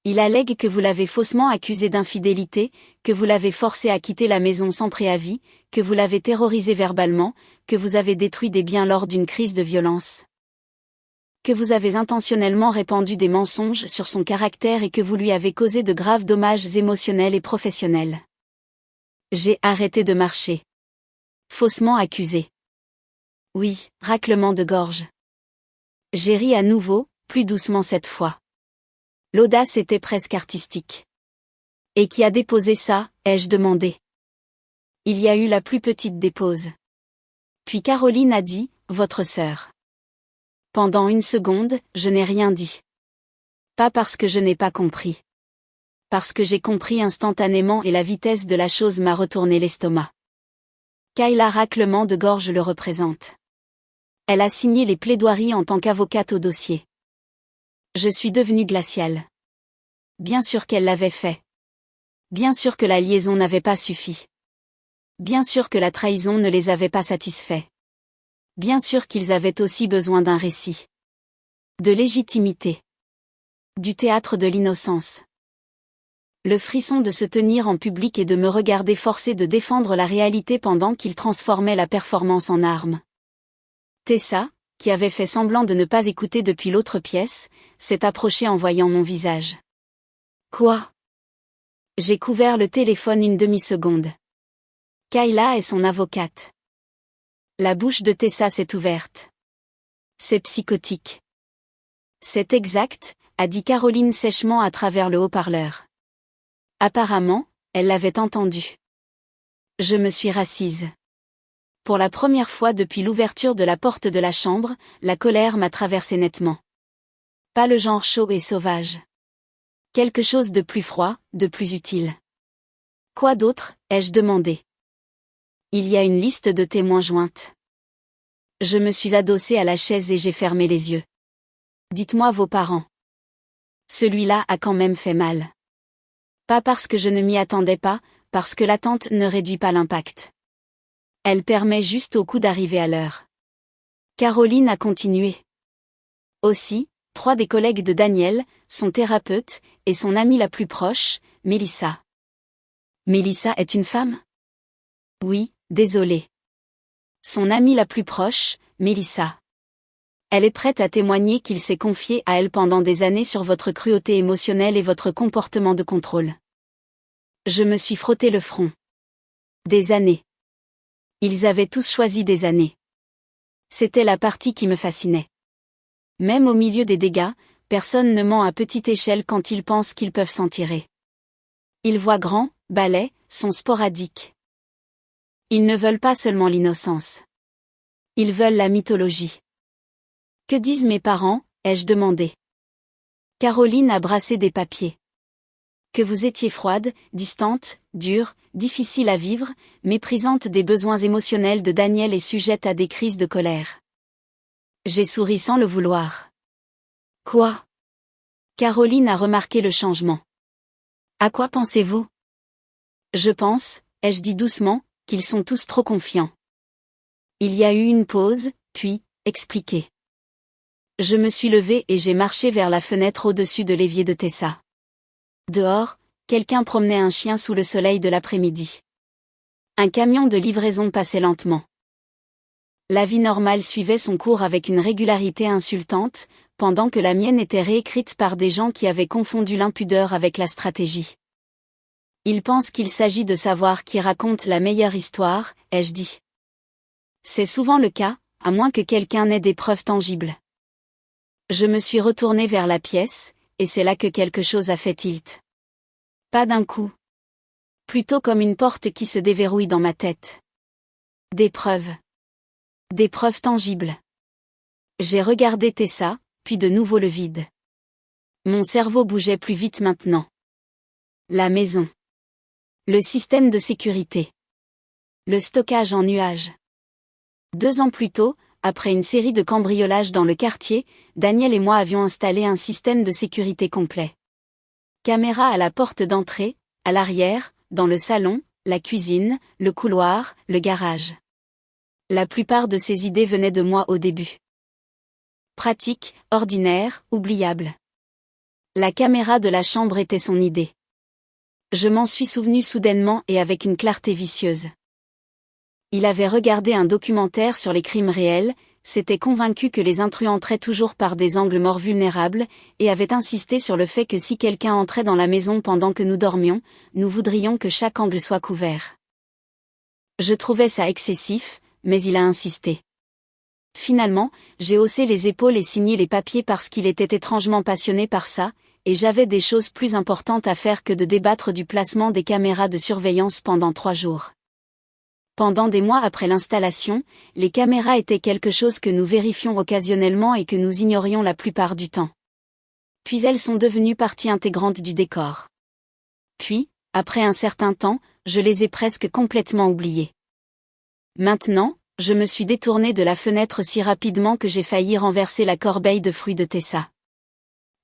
Il allègue que vous l'avez faussement accusé d'infidélité, que vous l'avez forcé à quitter la maison sans préavis, que vous l'avez terrorisé verbalement, que vous avez détruit des biens lors d'une crise de violence. Que vous avez intentionnellement répandu des mensonges sur son caractère et que vous lui avez causé de graves dommages émotionnels et professionnels. J'ai arrêté de marcher. Faussement accusé. Oui, raclement de gorge. J'ai ri à nouveau, plus doucement cette fois. L'audace était presque artistique. Et qui a déposé ça, ai-je demandé. Il y a eu la plus petite dépose. Puis Caroline a dit, votre sœur. Pendant une seconde, je n'ai rien dit. Pas parce que je n'ai pas compris. Parce que j'ai compris instantanément et la vitesse de la chose m'a retourné l'estomac. Kayla raclement de gorge le représente. Elle a signé les plaidoiries en tant qu'avocate au dossier. Je suis devenue glaciale. Bien sûr qu'elle l'avait fait. Bien sûr que la liaison n'avait pas suffi. Bien sûr que la trahison ne les avait pas satisfaits. Bien sûr qu'ils avaient aussi besoin d'un récit. De légitimité. Du théâtre de l'innocence. Le frisson de se tenir en public et de me regarder forcé de défendre la réalité pendant qu'il transformait la performance en arme. Tessa, qui avait fait semblant de ne pas écouter depuis l'autre pièce, s'est approchée en voyant mon visage. Quoi? J'ai couvert le téléphone une demi-seconde. Kayla est son avocate. La bouche de Tessa s'est ouverte. C'est psychotique. C'est exact, a dit Caroline sèchement à travers le haut-parleur. Apparemment, elle l'avait entendu. Je me suis rassise. Pour la première fois depuis l'ouverture de la porte de la chambre, la colère m'a traversé nettement. Pas le genre chaud et sauvage. Quelque chose de plus froid, de plus utile. Quoi d'autre, ai-je demandé. Il y a une liste de témoins jointe. Je me suis adossée à la chaise et j'ai fermé les yeux. Dites-moi vos parents. Celui-là a quand même fait mal. Pas parce que je ne m'y attendais pas, parce que l'attente ne réduit pas l'impact. Elle permet juste au coup d'arriver à l'heure. Caroline a continué. Aussi, 3 des collègues de Daniel, son thérapeute, et son amie la plus proche, Mélissa. Mélissa est une femme? Oui, désolée. Son amie la plus proche, Mélissa. Elle est prête à témoigner qu'il s'est confié à elle pendant des années sur votre cruauté émotionnelle et votre comportement de contrôle. Je me suis frotté le front. Des années. Ils avaient tous choisi des années. C'était la partie qui me fascinait. Même au milieu des dégâts, personne ne ment à petite échelle quand ils pensent qu'ils peuvent s'en tirer. Ils voient grand, balais, sont sporadiques. Ils ne veulent pas seulement l'innocence. Ils veulent la mythologie. Que disent mes parents, ai-je demandé. Caroline a brassé des papiers. Que vous étiez froide, distante, dure, difficile à vivre, méprisante des besoins émotionnels de Daniel et sujette à des crises de colère. J'ai souri sans le vouloir. Quoi? Caroline a remarqué le changement. À quoi pensez-vous? Je pense, ai-je dit doucement, qu'ils sont tous trop confiants. Il y a eu une pause, puis, expliqué. Je me suis levée et j'ai marché vers la fenêtre au-dessus de l'évier de Tessa. Dehors, quelqu'un promenait un chien sous le soleil de l'après-midi. Un camion de livraison passait lentement. La vie normale suivait son cours avec une régularité insultante, pendant que la mienne était réécrite par des gens qui avaient confondu l'impudeur avec la stratégie. Ils pensent qu'il s'agit de savoir qui raconte la meilleure histoire, ai-je dit. C'est souvent le cas, à moins que quelqu'un n'ait des preuves tangibles. Je me suis retournée vers la pièce, et c'est là que quelque chose a fait tilt. Pas d'un coup. Plutôt comme une porte qui se déverrouille dans ma tête. Des preuves. Des preuves tangibles. J'ai regardé Tessa, puis de nouveau le vide. Mon cerveau bougeait plus vite maintenant. La maison. Le système de sécurité. Le stockage en nuage. 2 ans plus tôt, après une série de cambriolages dans le quartier, Daniel et moi avions installé un système de sécurité complet. Caméra à la porte d'entrée, à l'arrière, dans le salon, la cuisine, le couloir, le garage. La plupart de ces idées venaient de moi au début. Pratique, ordinaire, oubliable. La caméra de la chambre était son idée. Je m'en suis souvenu soudainement et avec une clarté vicieuse. Il avait regardé un documentaire sur les crimes réels, s'était convaincu que les intrus entraient toujours par des angles morts vulnérables, et avait insisté sur le fait que si quelqu'un entrait dans la maison pendant que nous dormions, nous voudrions que chaque angle soit couvert. Je trouvais ça excessif, mais il a insisté. Finalement, j'ai haussé les épaules et signé les papiers parce qu'il était étrangement passionné par ça, et j'avais des choses plus importantes à faire que de débattre du placement des caméras de surveillance pendant 3 jours. Pendant des mois après l'installation, les caméras étaient quelque chose que nous vérifions occasionnellement et que nous ignorions la plupart du temps. Puis elles sont devenues partie intégrante du décor. Puis, après un certain temps, je les ai presque complètement oubliées. Maintenant, je me suis détournée de la fenêtre si rapidement que j'ai failli renverser la corbeille de fruits de Tessa.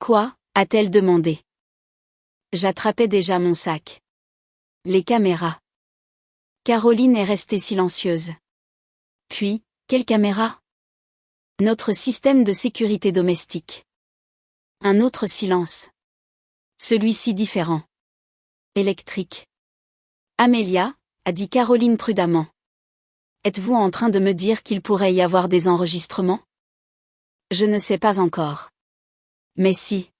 Quoi ? A-t-elle demandé. J'attrapais déjà mon sac. Les caméras. Caroline est restée silencieuse. Puis, quelle caméra ? Notre système de sécurité domestique. Un autre silence. Celui-ci différent. Électrique. Amélia, a dit Caroline prudemment. Êtes-vous en train de me dire qu'il pourrait y avoir des enregistrements ? Je ne sais pas encore. Mais si.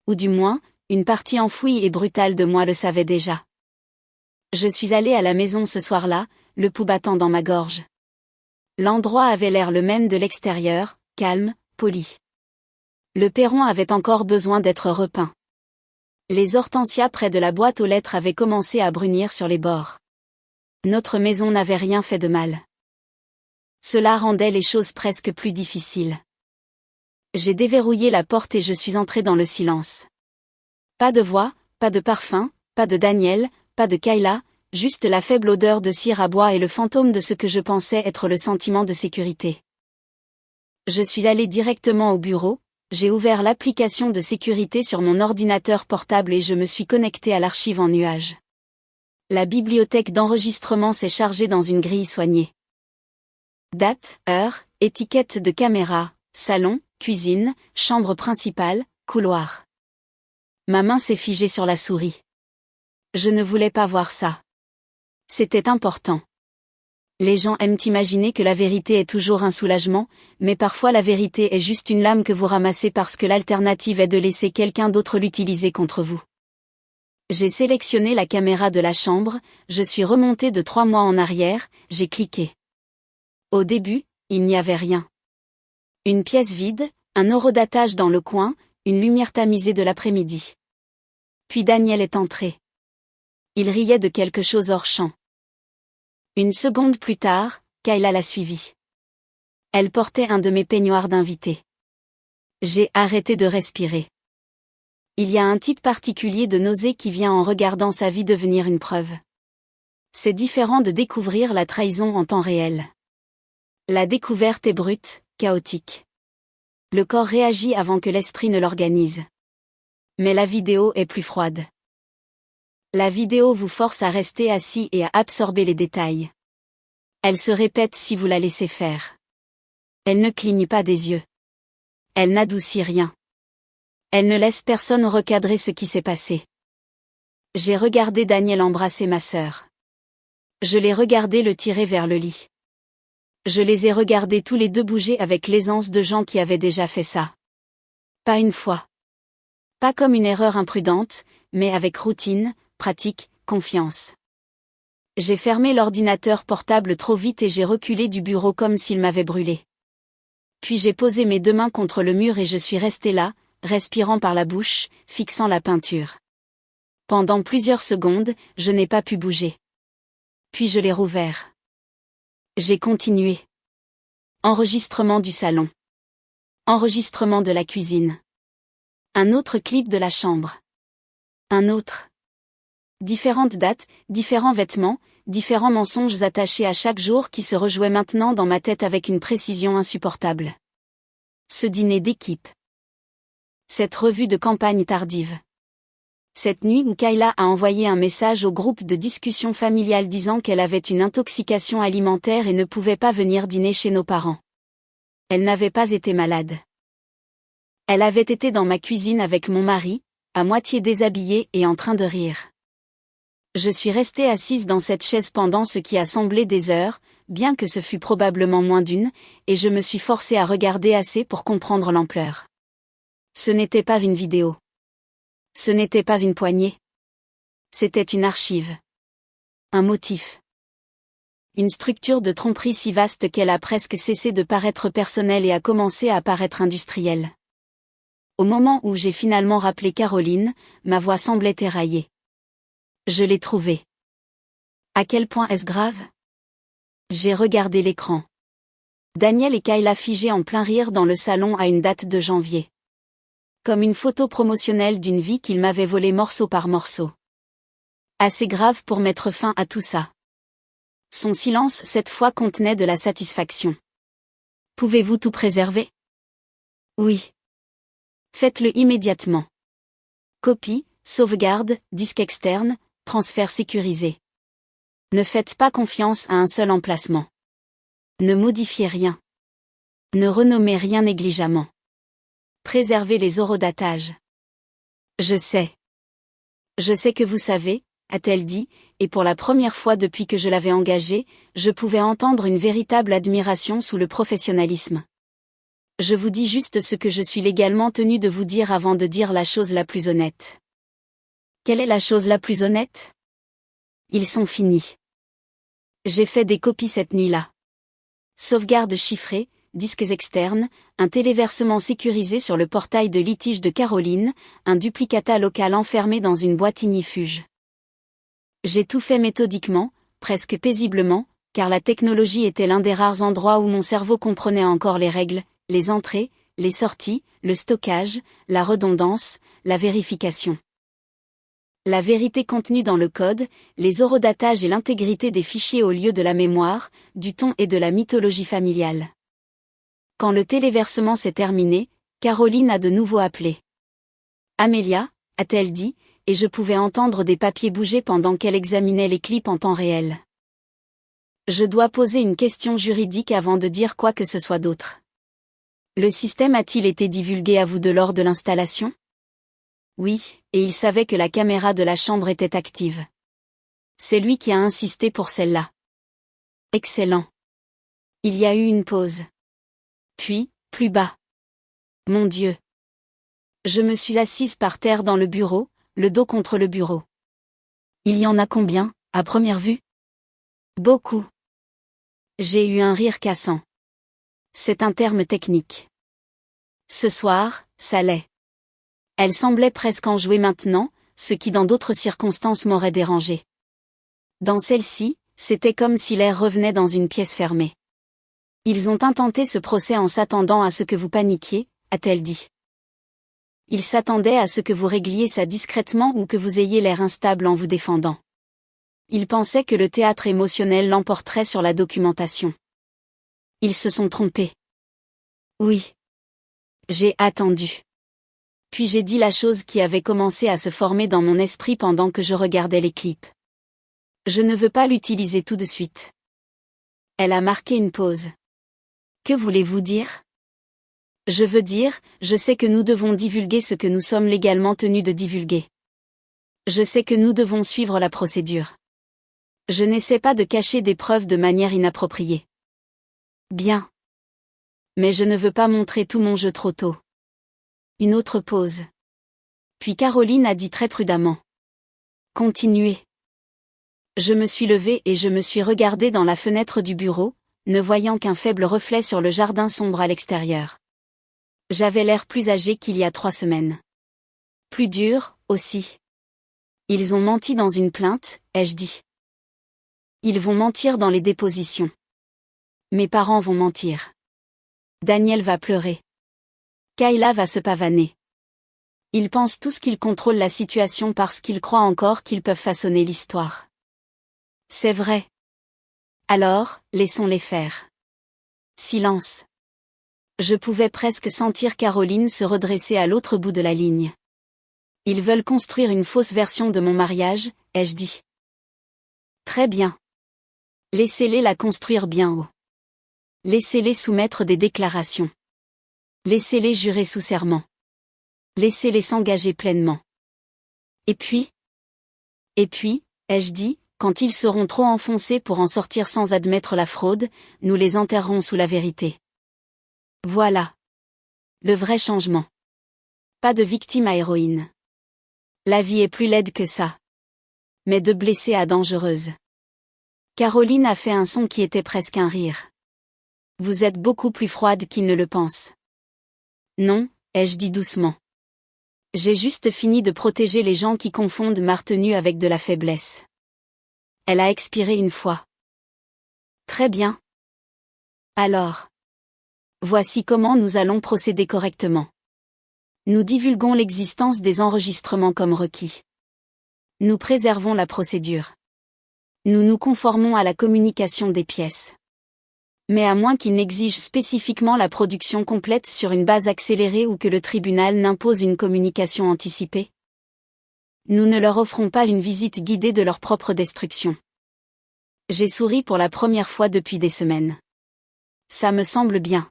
Ou du moins, une partie enfouie et brutale de moi le savait déjà. Je suis allée à la maison ce soir-là, le pouls battant dans ma gorge. L'endroit avait l'air le même de l'extérieur, calme, poli. Le perron avait encore besoin d'être repeint. Les hortensias près de la boîte aux lettres avaient commencé à brunir sur les bords. Notre maison n'avait rien fait de mal. Cela rendait les choses presque plus difficiles. J'ai déverrouillé la porte et je suis entrée dans le silence. Pas de voix, pas de parfum, pas de Daniel, pas de Kayla, juste la faible odeur de cire à bois et le fantôme de ce que je pensais être le sentiment de sécurité. Je suis allée directement au bureau, j'ai ouvert l'application de sécurité sur mon ordinateur portable et je me suis connectée à l'archive en nuage. La bibliothèque d'enregistrement s'est chargée dans une grille soignée. Date, heure, étiquette de caméra, salon, cuisine, chambre principale, couloir. Ma main s'est figée sur la souris. Je ne voulais pas voir ça. C'était important. Les gens aiment imaginer que la vérité est toujours un soulagement, mais parfois la vérité est juste une lame que vous ramassez parce que l'alternative est de laisser quelqu'un d'autre l'utiliser contre vous. J'ai sélectionné la caméra de la chambre, je suis remontée de 3 mois en arrière, j'ai cliqué. Au début, il n'y avait rien. Une pièce vide, un horodatage dans le coin, une lumière tamisée de l'après-midi. Puis Daniel est entré. Il riait de quelque chose hors champ. Une seconde plus tard, Kayla l'a suivi. Elle portait un de mes peignoirs d'invité. J'ai arrêté de respirer. Il y a un type particulier de nausée qui vient en regardant sa vie devenir une preuve. C'est différent de découvrir la trahison en temps réel. La découverte est brute, chaotique. Le corps réagit avant que l'esprit ne l'organise. Mais la vidéo est plus froide. La vidéo vous force à rester assis et à absorber les détails. Elle se répète si vous la laissez faire. Elle ne cligne pas des yeux. Elle n'adoucit rien. Elle ne laisse personne recadrer ce qui s'est passé. J'ai regardé Daniel embrasser ma sœur. Je l'ai regardé le tirer vers le lit. Je les ai regardés tous les deux bouger avec l'aisance de gens qui avaient déjà fait ça. Pas une fois. Pas comme une erreur imprudente, mais avec routine, pratique, confiance. J'ai fermé l'ordinateur portable trop vite et j'ai reculé du bureau comme s'il m'avait brûlé. Puis j'ai posé mes 2 mains contre le mur et je suis restée là, respirant par la bouche, fixant la peinture. Pendant plusieurs secondes, je n'ai pas pu bouger. Puis je l'ai rouvert. J'ai continué. Enregistrement du salon. Enregistrement de la cuisine. Un autre clip de la chambre. Un autre. Différentes dates, différents vêtements, différents mensonges attachés à chaque jour qui se rejouaient maintenant dans ma tête avec une précision insupportable. Ce dîner d'équipe. Cette revue de campagne tardive. Cette nuit où Kayla a envoyé un message au groupe de discussion familiale disant qu'elle avait une intoxication alimentaire et ne pouvait pas venir dîner chez nos parents. Elle n'avait pas été malade. Elle avait été dans ma cuisine avec mon mari, à moitié déshabillée et en train de rire. Je suis restée assise dans cette chaise pendant ce qui a semblé des heures, bien que ce fût probablement moins d'une, et je me suis forcée à regarder assez pour comprendre l'ampleur. Ce n'était pas une vidéo. Ce n'était pas une poignée. C'était une archive. Un motif. Une structure de tromperie si vaste qu'elle a presque cessé de paraître personnelle et a commencé à paraître industrielle. Au moment où j'ai finalement rappelé Caroline, ma voix semblait éraillée. Je l'ai trouvée. À quel point est-ce grave? J'ai regardé l'écran. Daniel et Kayla figés en plein rire dans le salon à une date de janvier. Comme une photo promotionnelle d'une vie qu'ils m'avaient volée morceau par morceau. Assez grave pour mettre fin à tout ça. Son silence cette fois contenait de la satisfaction. Pouvez-vous tout préserver? Oui. Faites-le immédiatement. Copie, sauvegarde, disque externe, transfert sécurisé. Ne faites pas confiance à un seul emplacement. Ne modifiez rien. Ne renommez rien négligemment. Préservez les horodatages. Je sais. Je sais que vous savez, a-t-elle dit, et pour la première fois depuis que je l'avais engagée, je pouvais entendre une véritable admiration sous le professionnalisme. Je vous dis juste ce que je suis légalement tenue de vous dire avant de dire la chose la plus honnête. Quelle est la chose la plus honnête? Ils sont finis. J'ai fait des copies cette nuit-là. Sauvegarde chiffrée, disques externes, un téléversement sécurisé sur le portail de litige de Caroline, un duplicata local enfermé dans une boîte ignifuge. J'ai tout fait méthodiquement, presque paisiblement, car la technologie était l'un des rares endroits où mon cerveau comprenait encore les règles, les entrées, les sorties, le stockage, la redondance, la vérification. La vérité contenue dans le code, les horodatages et l'intégrité des fichiers au lieu de la mémoire, du ton et de la mythologie familiale. Quand le téléversement s'est terminé, Caroline a de nouveau appelé. Amélia, a-t-elle dit, et je pouvais entendre des papiers bouger pendant qu'elle examinait les clips en temps réel. Je dois poser une question juridique avant de dire quoi que ce soit d'autre. Le système a-t-il été divulgué à vous lors de l'installation? Oui, et il savait que la caméra de la chambre était active. C'est lui qui a insisté pour celle-là. Excellent. Il y a eu une pause. Puis, plus bas. Mon Dieu. Je me suis assise par terre dans le bureau, le dos contre le bureau. Il y en a combien, à première vue? Beaucoup. J'ai eu un rire cassant. C'est un terme technique. Ce soir, ça l'est. Elle semblait presque enjouée maintenant, ce qui dans d'autres circonstances m'aurait dérangé. Dans celle-ci, c'était comme si l'air revenait dans une pièce fermée. Ils ont intenté ce procès en s'attendant à ce que vous paniquiez, a-t-elle dit. Ils s'attendaient à ce que vous régliez ça discrètement ou que vous ayez l'air instable en vous défendant. Ils pensaient que le théâtre émotionnel l'emporterait sur la documentation. Ils se sont trompés. Oui. J'ai attendu. Puis j'ai dit la chose qui avait commencé à se former dans mon esprit pendant que je regardais les clips. Je ne veux pas l'utiliser tout de suite. Elle a marqué une pause. Que voulez-vous dire? Je veux dire, je sais que nous devons divulguer ce que nous sommes légalement tenus de divulguer. Je sais que nous devons suivre la procédure. Je n'essaie pas de cacher des preuves de manière inappropriée. Bien. Mais je ne veux pas montrer tout mon jeu trop tôt. Une autre pause. Puis Caroline a dit très prudemment. Continuez. Je me suis levée et je me suis regardée dans la fenêtre du bureau, ne voyant qu'un faible reflet sur le jardin sombre à l'extérieur. J'avais l'air plus âgé qu'il y a 3 semaines. Plus dur, aussi. Ils ont menti dans une plainte, ai-je dit. Ils vont mentir dans les dépositions. Mes parents vont mentir. Daniel va pleurer. Kayla va se pavaner. Ils pensent tous qu'ils contrôlent la situation parce qu'ils croient encore qu'ils peuvent façonner l'histoire. C'est vrai. Alors, laissons-les faire. Silence. Je pouvais presque sentir Caroline se redresser à l'autre bout de la ligne. Ils veulent construire une fausse version de mon mariage, ai-je dit. Très bien. Laissez-les la construire bien haut. Laissez-les soumettre des déclarations. Laissez-les jurer sous serment. Laissez-les s'engager pleinement. Et puis, ai-je dit, quand ils seront trop enfoncés pour en sortir sans admettre la fraude, nous les enterrerons sous la vérité. Voilà. Le vrai changement. Pas de victime à héroïne. La vie est plus laide que ça. Mais de blessée à dangereuse. Caroline a fait un son qui était presque un rire. Vous êtes beaucoup plus froide qu'il ne le pense. Non, ai-je dit doucement. J'ai juste fini de protéger les gens qui confondent ma retenue avec de la faiblesse. Elle a expiré une fois. Très bien. Alors. Voici comment nous allons procéder correctement. Nous divulguons l'existence des enregistrements comme requis. Nous préservons la procédure. Nous nous conformons à la communication des pièces. Mais à moins qu'il n'exige spécifiquement la production complète sur une base accélérée ou que le tribunal n'impose une communication anticipée. Nous ne leur offrons pas une visite guidée de leur propre destruction. J'ai souri pour la première fois depuis des semaines. Ça me semble bien.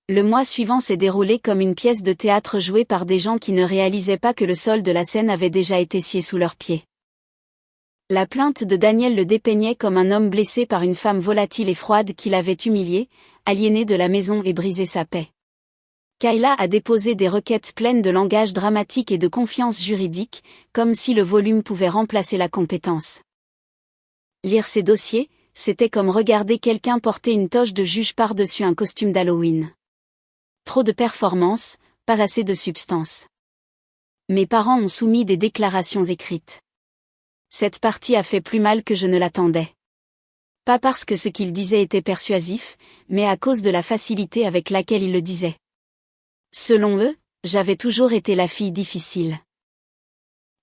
Le mois suivant s'est déroulé comme une pièce de théâtre jouée par des gens qui ne réalisaient pas que le sol de la scène avait déjà été scié sous leurs pieds. La plainte de Daniel le dépeignait comme un homme blessé par une femme volatile et froide qui l'avait humilié, aliéné de la maison et brisé sa paix. Kayla a déposé des requêtes pleines de langage dramatique et de confiance juridique, comme si le volume pouvait remplacer la compétence. Lire ces dossiers, c'était comme regarder quelqu'un porter une toge de juge par-dessus un costume d'Halloween. Trop de performance, pas assez de substance. Mes parents ont soumis des déclarations écrites. Cette partie a fait plus mal que je ne l'attendais. Pas parce que ce qu'ils disaient était persuasif, mais à cause de la facilité avec laquelle ils le disaient. Selon eux, j'avais toujours été la fille difficile.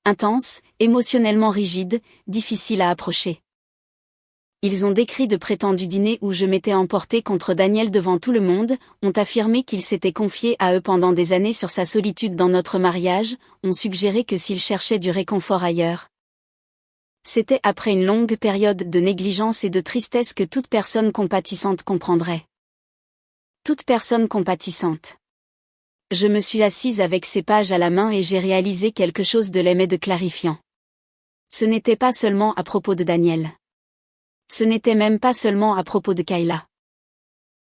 Intense, émotionnellement rigide, difficile à approcher. Ils ont décrit de prétendus dîners où je m'étais emportée contre Daniel devant tout le monde, ont affirmé qu'il s'était confié à eux pendant des années sur sa solitude dans notre mariage, ont suggéré que s'il cherchait du réconfort ailleurs. C'était après une longue période de négligence et de tristesse que toute personne compatissante comprendrait. Toute personne compatissante. Je me suis assise avec ces pages à la main et j'ai réalisé quelque chose de laid mais de clarifiant. Ce n'était pas seulement à propos de Daniel. Ce n'était même pas seulement à propos de Kayla.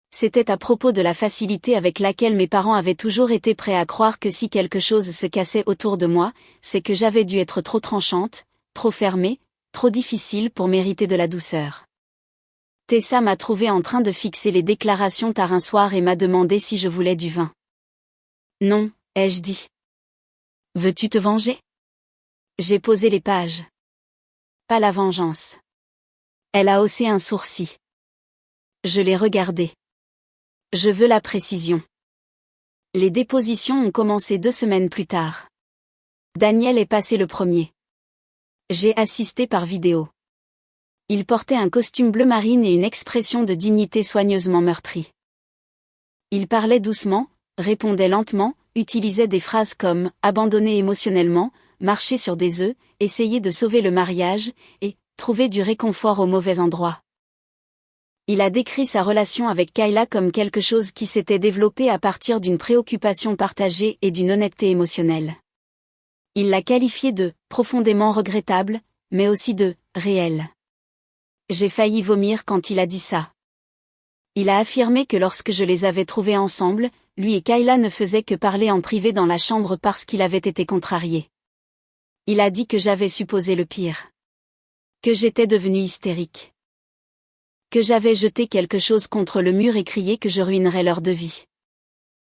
C'était à propos de la facilité avec laquelle mes parents avaient toujours été prêts à croire que si quelque chose se cassait autour de moi, c'est que j'avais dû être trop tranchante, trop fermée, trop difficile pour mériter de la douceur. Tessa m'a trouvé en train de fixer les déclarations tard un soir et m'a demandé si je voulais du vin. Non, ai-je dit. Veux-tu te venger? J'ai posé les pages. Pas la vengeance. Elle a haussé un sourcil. Je l'ai regardé. Je veux la précision. Les dépositions ont commencé 2 semaines plus tard. Daniel est passé le premier. J'ai assisté par vidéo. Il portait un costume bleu marine et une expression de dignité soigneusement meurtrie. Il parlait doucement, répondait lentement, utilisait des phrases comme « abandonner émotionnellement »,« marcher sur des œufs »,« essayer de sauver le mariage » et « trouver du réconfort au mauvais endroit ». Il a décrit sa relation avec Kayla comme quelque chose qui s'était développé à partir d'une préoccupation partagée et d'une honnêteté émotionnelle. Il l'a qualifié de « profondément regrettable », mais aussi de « réel ». J'ai failli vomir quand il a dit ça. Il a affirmé que lorsque je les avais trouvés ensemble, lui et Kayla ne faisaient que parler en privé dans la chambre parce qu'il avait été contrarié. Il a dit que j'avais supposé le pire. Que j'étais devenue hystérique. Que j'avais jeté quelque chose contre le mur et crié que je ruinerais leur de vie.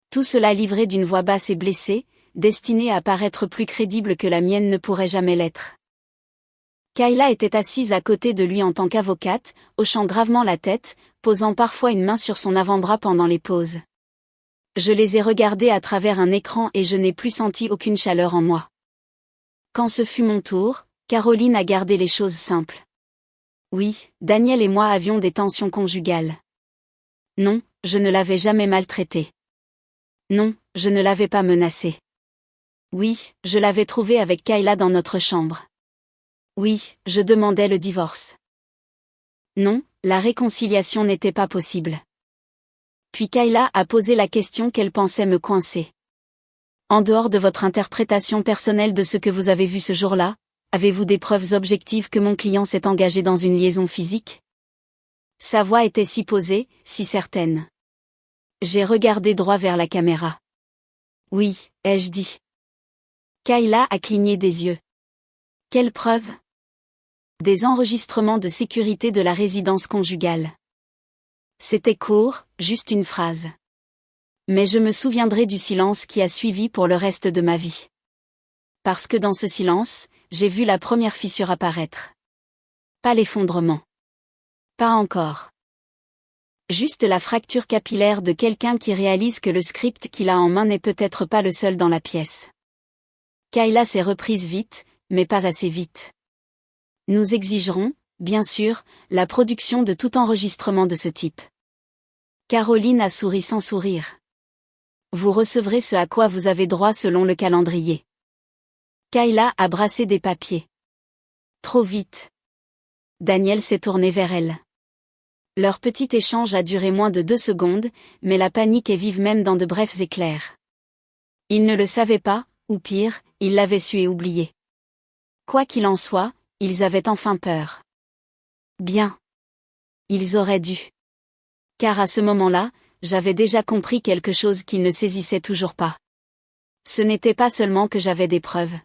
Tout cela livré d'une voix basse et blessée, destinée à paraître plus crédible que la mienne ne pourrait jamais l'être. Kayla était assise à côté de lui en tant qu'avocate, hochant gravement la tête, posant parfois une main sur son avant-bras pendant les pauses. Je les ai regardés à travers un écran et je n'ai plus senti aucune chaleur en moi. Quand ce fut mon tour, Caroline a gardé les choses simples. Oui, Daniel et moi avions des tensions conjugales. Non, je ne l'avais jamais maltraité. Non, je ne l'avais pas menacé. Oui, je l'avais trouvé avec Kayla dans notre chambre. Oui, je demandais le divorce. Non, la réconciliation n'était pas possible. Puis Kayla a posé la question qu'elle pensait me coincer. En dehors de votre interprétation personnelle de ce que vous avez vu ce jour-là, avez-vous des preuves objectives que mon client s'est engagé dans une liaison physique? Sa voix était si posée, si certaine. J'ai regardé droit vers la caméra. Oui, ai-je dit. Kayla a cligné des yeux. Quelle preuve? Des enregistrements de sécurité de la résidence conjugale. C'était court, juste une phrase. Mais je me souviendrai du silence qui a suivi pour le reste de ma vie. Parce que dans ce silence, j'ai vu la première fissure apparaître. Pas l'effondrement. Pas encore. Juste la fracture capillaire de quelqu'un qui réalise que le script qu'il a en main n'est peut-être pas le seul dans la pièce. Kayla s'est reprise vite, mais pas assez vite. Nous exigerons, bien sûr, la production de tout enregistrement de ce type. Caroline a souri sans sourire. Vous recevrez ce à quoi vous avez droit selon le calendrier. Kayla a brassé des papiers. Trop vite. Daniel s'est tourné vers elle. Leur petit échange a duré moins de 2 secondes, mais la panique est vive même dans de brefs éclairs. Ils ne le savaient pas, ou pire, ils l'avaient su et oublié. Quoi qu'il en soit, ils avaient enfin peur. Bien. Ils auraient dû. Car à ce moment-là, j'avais déjà compris quelque chose qu'ils ne saisissaient toujours pas. Ce n'était pas seulement que j'avais des preuves.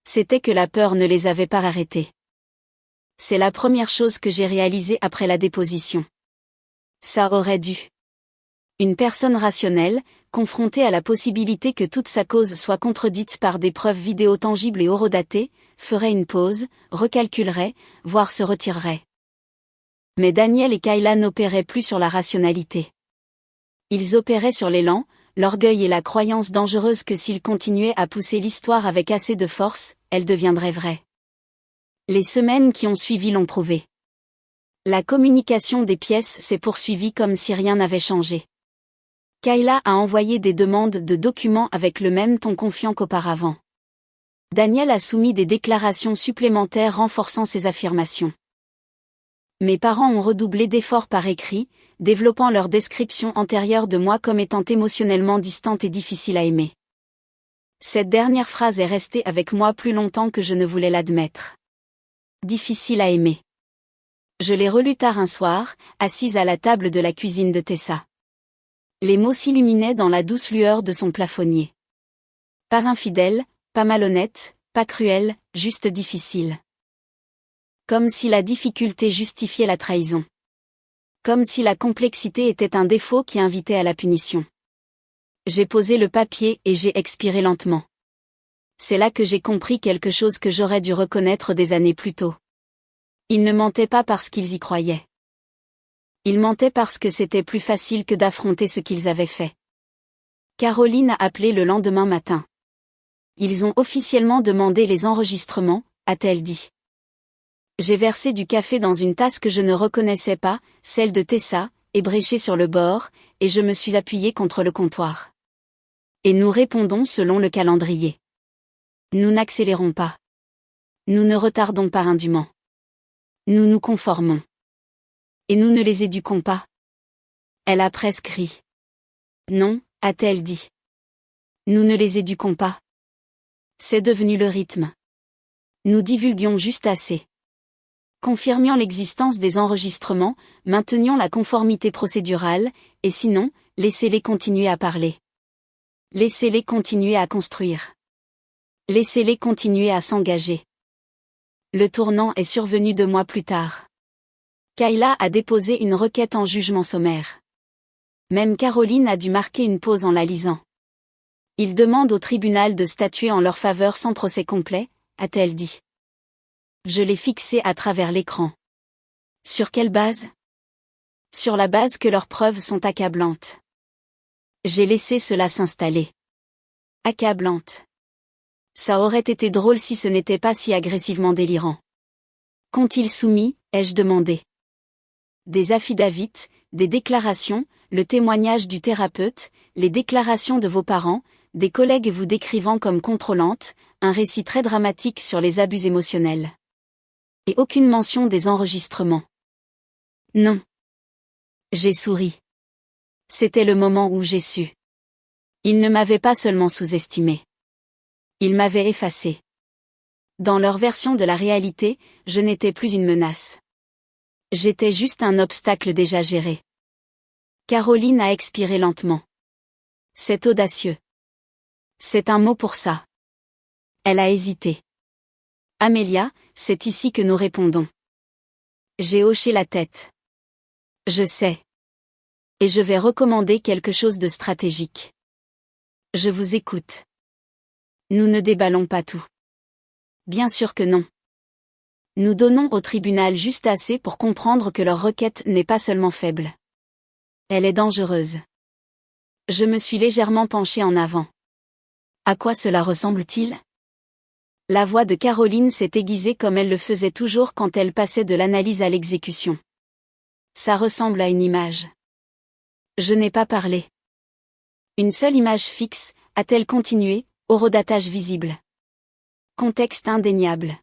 C'était que la peur ne les avait pas arrêtés. C'est la première chose que j'ai réalisée après la déposition. Ça aurait dû. Une personne rationnelle, confrontée à la possibilité que toute sa cause soit contredite par des preuves vidéo tangibles et horodatées, ferait une pause, recalculerait, voire se retirerait. Mais Daniel et Kayla n'opéraient plus sur la rationalité. Ils opéraient sur l'élan, l'orgueil et la croyance dangereuse que s'ils continuaient à pousser l'histoire avec assez de force, elle deviendrait vraie. Les semaines qui ont suivi l'ont prouvé. La communication des pièces s'est poursuivie comme si rien n'avait changé. Kayla a envoyé des demandes de documents avec le même ton confiant qu'auparavant. Daniel a soumis des déclarations supplémentaires renforçant ses affirmations. Mes parents ont redoublé d'efforts par écrit, développant leur description antérieure de moi comme étant émotionnellement distante et difficile à aimer. Cette dernière phrase est restée avec moi plus longtemps que je ne voulais l'admettre. Difficile à aimer. Je l'ai relue tard un soir, assise à la table de la cuisine de Tessa. Les mots s'illuminaient dans la douce lueur de son plafonnier. Pas infidèle, pas malhonnête, pas cruel, juste difficile. Comme si la difficulté justifiait la trahison. Comme si la complexité était un défaut qui invitait à la punition. J'ai posé le papier et j'ai expiré lentement. C'est là que j'ai compris quelque chose que j'aurais dû reconnaître des années plus tôt. Ils ne mentaient pas parce qu'ils y croyaient. Ils mentaient parce que c'était plus facile que d'affronter ce qu'ils avaient fait. Caroline a appelé le lendemain matin. Ils ont officiellement demandé les enregistrements, a-t-elle dit. J'ai versé du café dans une tasse que je ne reconnaissais pas, celle de Tessa, ébréchée sur le bord, et je me suis appuyée contre le comptoir. Et nous répondons selon le calendrier. Nous n'accélérons pas. Nous ne retardons pas indûment. Nous nous conformons. Et nous ne les éduquons pas. Elle a presque ri. Non, a-t-elle dit. Nous ne les éduquons pas. C'est devenu le rythme. Nous divulguions juste assez. Confirmions l'existence des enregistrements, maintenions la conformité procédurale, et sinon, laissez-les continuer à parler. Laissez-les continuer à construire. Laissez-les continuer à s'engager. Le tournant est survenu 2 mois plus tard. Kayla a déposé une requête en jugement sommaire. Même Caroline a dû marquer une pause en la lisant. Ils demandent au tribunal de statuer en leur faveur sans procès complet, a-t-elle dit. Je l'ai fixé à travers l'écran. Sur quelle base? Sur la base que leurs preuves sont accablantes. J'ai laissé cela s'installer. Accablante. Ça aurait été drôle si ce n'était pas si agressivement délirant. Qu'ont-ils soumis, ai-je demandé. Des affidavits, des déclarations, le témoignage du thérapeute, les déclarations de vos parents, des collègues vous décrivant comme contrôlante, un récit très dramatique sur les abus émotionnels. Et aucune mention des enregistrements. Non. J'ai souri. C'était le moment où j'ai su. Ils ne m'avaient pas seulement sous-estimé. Ils m'avaient effacé. Dans leur version de la réalité, je n'étais plus une menace. J'étais juste un obstacle déjà géré. Caroline a expiré lentement. C'est audacieux. C'est un mot pour ça. Elle a hésité. Amélia, c'est ici que nous répondons. J'ai hoché la tête. Je sais. Et je vais recommander quelque chose de stratégique. Je vous écoute. Nous ne déballons pas tout. Bien sûr que non. Nous donnons au tribunal juste assez pour comprendre que leur requête n'est pas seulement faible. Elle est dangereuse. Je me suis légèrement penchée en avant. À quoi cela ressemble-t-il ? La voix de Caroline s'est aiguisée comme elle le faisait toujours quand elle passait de l'analyse à l'exécution. Ça ressemble à une image. Je n'ai pas parlé. Une seule image fixe, a-t-elle continué, horodatage visible. Contexte indéniable.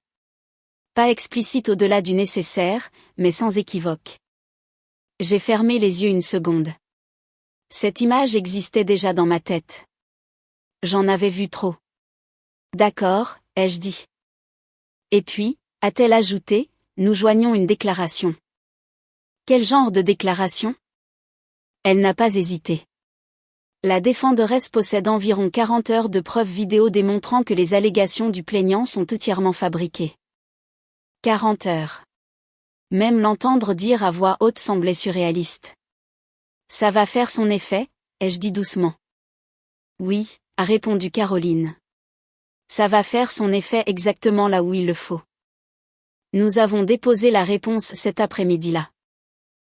Pas explicite au-delà du nécessaire, mais sans équivoque. J'ai fermé les yeux une seconde. Cette image existait déjà dans ma tête. J'en avais vu trop. D'accord, ai-je dit. Et puis, a-t-elle ajouté, nous joignons une déclaration. Quel genre de déclaration ? Elle n'a pas hésité. La défenderesse possède environ 40 heures de preuves vidéo démontrant que les allégations du plaignant sont entièrement fabriquées. 40 heures. Même l'entendre dire à voix haute semblait surréaliste. Ça va faire son effet, ai-je dit doucement. Oui, a répondu Caroline. Ça va faire son effet exactement là où il le faut. Nous avons déposé la réponse cet après-midi-là.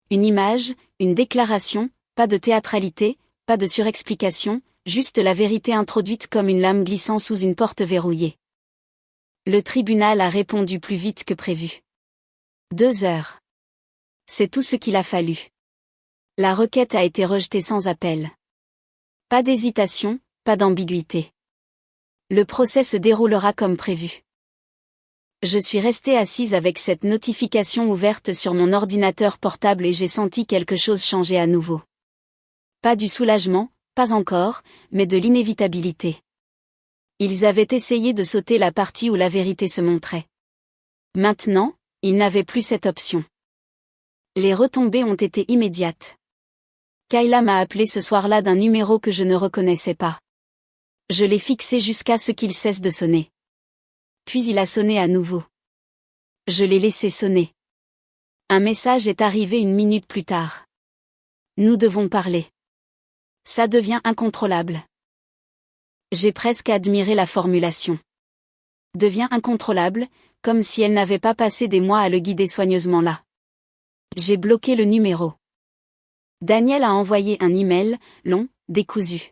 Une image, une déclaration, pas de théâtralité, pas de surexplication, juste la vérité introduite comme une lame glissant sous une porte verrouillée. Le tribunal a répondu plus vite que prévu. 2 heures. C'est tout ce qu'il a fallu. La requête a été rejetée sans appel. Pas d'hésitation, pas d'ambiguïté. Le procès se déroulera comme prévu. Je suis restée assise avec cette notification ouverte sur mon ordinateur portable et j'ai senti quelque chose changer à nouveau. Pas du soulagement, pas encore, mais de l'inévitabilité. Ils avaient essayé de sauter la partie où la vérité se montrait. Maintenant, ils n'avaient plus cette option. Les retombées ont été immédiates. Kayla m'a appelé ce soir-là d'un numéro que je ne reconnaissais pas. Je l'ai fixé jusqu'à ce qu'il cesse de sonner. Puis il a sonné à nouveau. Je l'ai laissé sonner. Un message est arrivé 1 minute plus tard. Nous devons parler. Ça devient incontrôlable. J'ai presque admiré la formulation. Devient incontrôlable, comme si elle n'avait pas passé des mois à le guider soigneusement là. J'ai bloqué le numéro. Daniel a envoyé un email, long, décousu.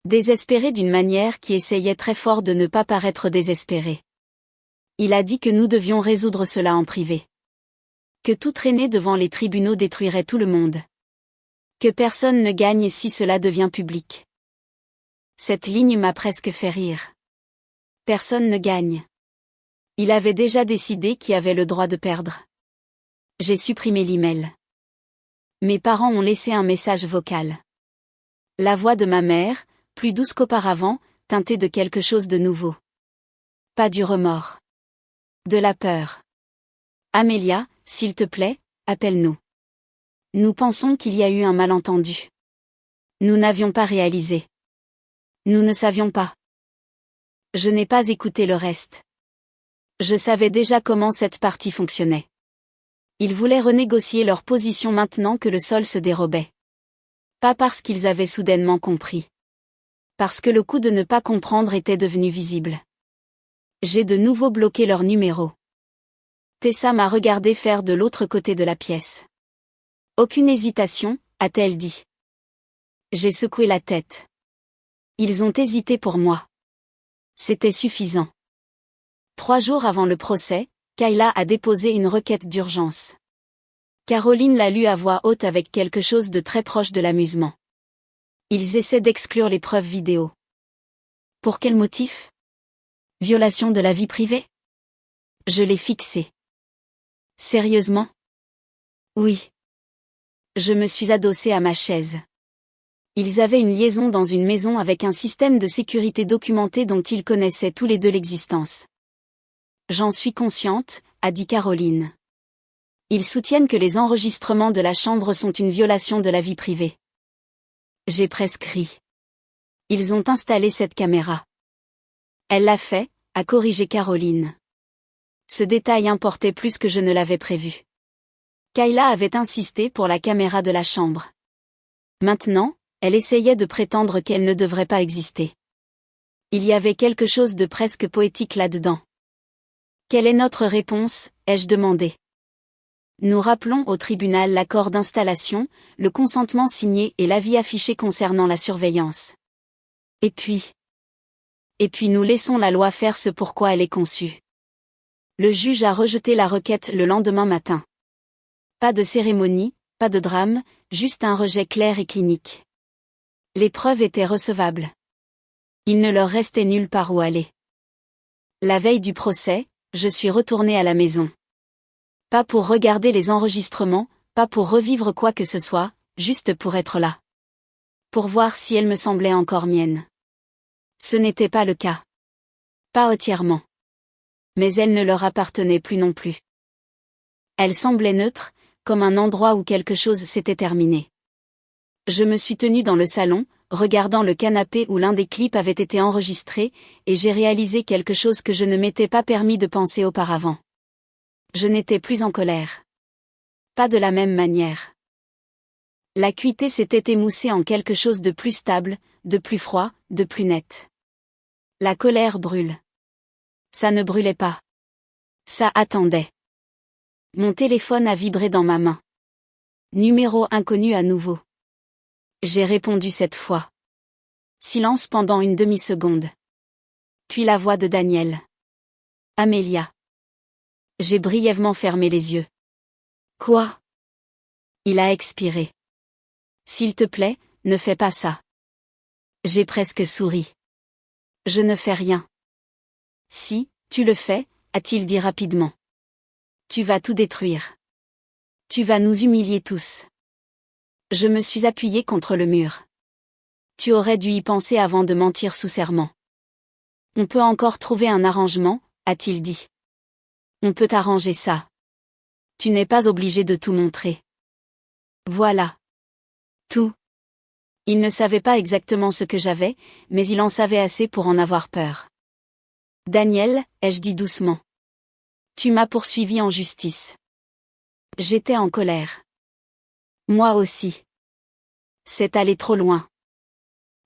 Désespéré d'une manière qui essayait très fort de ne pas paraître désespéré. Il a dit que nous devions résoudre cela en privé. Que tout traîner devant les tribunaux détruirait tout le monde. Que personne ne gagne si cela devient public. Cette ligne m'a presque fait rire. Personne ne gagne. Il avait déjà décidé qui avait le droit de perdre. J'ai supprimé l'email. Mes parents ont laissé un message vocal. La voix de ma mère, plus douce qu'auparavant, teintée de quelque chose de nouveau. Pas du remords. De la peur. Amélia, s'il te plaît, appelle-nous. Nous pensons qu'il y a eu un malentendu. Nous n'avions pas réalisé. Nous ne savions pas. Je n'ai pas écouté le reste. Je savais déjà comment cette partie fonctionnait. Ils voulaient renégocier leur position maintenant que le sol se dérobait. Pas parce qu'ils avaient soudainement compris. Parce que le coup de ne pas comprendre était devenu visible. J'ai de nouveau bloqué leur numéro. Tessa m'a regardé faire de l'autre côté de la pièce. Aucune hésitation, a-t-elle dit. J'ai secoué la tête. Ils ont hésité pour moi. C'était suffisant. 3 jours avant le procès, Kayla a déposé une requête d'urgence. Caroline l'a lu à voix haute avec quelque chose de très proche de l'amusement. Ils essaient d'exclure les preuves vidéo. Pour quel motif? Violation de la vie privée? Je l'ai fixé. Sérieusement? Oui. Je me suis adossée à ma chaise. Ils avaient une liaison dans une maison avec un système de sécurité documenté dont ils connaissaient tous les deux l'existence. J'en suis consciente, a dit Caroline. Ils soutiennent que les enregistrements de la chambre sont une violation de la vie privée. J'ai presque ri. Ils ont installé cette caméra. Elle l'a fait, a corrigé Caroline. Ce détail importait plus que je ne l'avais prévu. Kayla avait insisté pour la caméra de la chambre. Maintenant, elle essayait de prétendre qu'elle ne devrait pas exister. Il y avait quelque chose de presque poétique là-dedans. Quelle est notre réponse, ai-je demandé. Nous rappelons au tribunal l'accord d'installation, le consentement signé et l'avis affiché concernant la surveillance. Et puis nous laissons la loi faire ce pourquoi elle est conçue. Le juge a rejeté la requête le lendemain matin. Pas de cérémonie, pas de drame, juste un rejet clair et clinique. Les preuves étaient recevables. Il ne leur restait nulle part où aller. La veille du procès, je suis retournée à la maison. Pas pour regarder les enregistrements, pas pour revivre quoi que ce soit, juste pour être là. Pour voir si elles me semblaient encore miennes. Ce n'était pas le cas. Pas entièrement. Mais elles ne leur appartenaient plus non plus. Elles semblaient neutres, comme un endroit où quelque chose s'était terminé. Je me suis tenue dans le salon, regardant le canapé où l'un des clips avait été enregistré, et j'ai réalisé quelque chose que je ne m'étais pas permis de penser auparavant. Je n'étais plus en colère. Pas de la même manière. L'acuité s'était émoussée en quelque chose de plus stable, de plus froid, de plus net. La colère brûle. Ça ne brûlait pas. Ça attendait. Mon téléphone a vibré dans ma main. Numéro inconnu à nouveau. J'ai répondu cette fois. Silence pendant une demi-seconde. Puis la voix de Daniel. Amélia. J'ai brièvement fermé les yeux. Quoi? Il a expiré. S'il te plaît, ne fais pas ça. J'ai presque souri. Je ne fais rien. Si, tu le fais, a-t-il dit rapidement. Tu vas tout détruire. Tu vas nous humilier tous. Je me suis appuyée contre le mur. Tu aurais dû y penser avant de mentir sous serment. On peut encore trouver un arrangement, a-t-il dit. On peut arranger ça. Tu n'es pas obligé de tout montrer. Voilà. Tout. Il ne savait pas exactement ce que j'avais, mais il en savait assez pour en avoir peur. Daniel, ai-je dit doucement. Tu m'as poursuivi en justice. J'étais en colère. Moi aussi. C'est allé trop loin.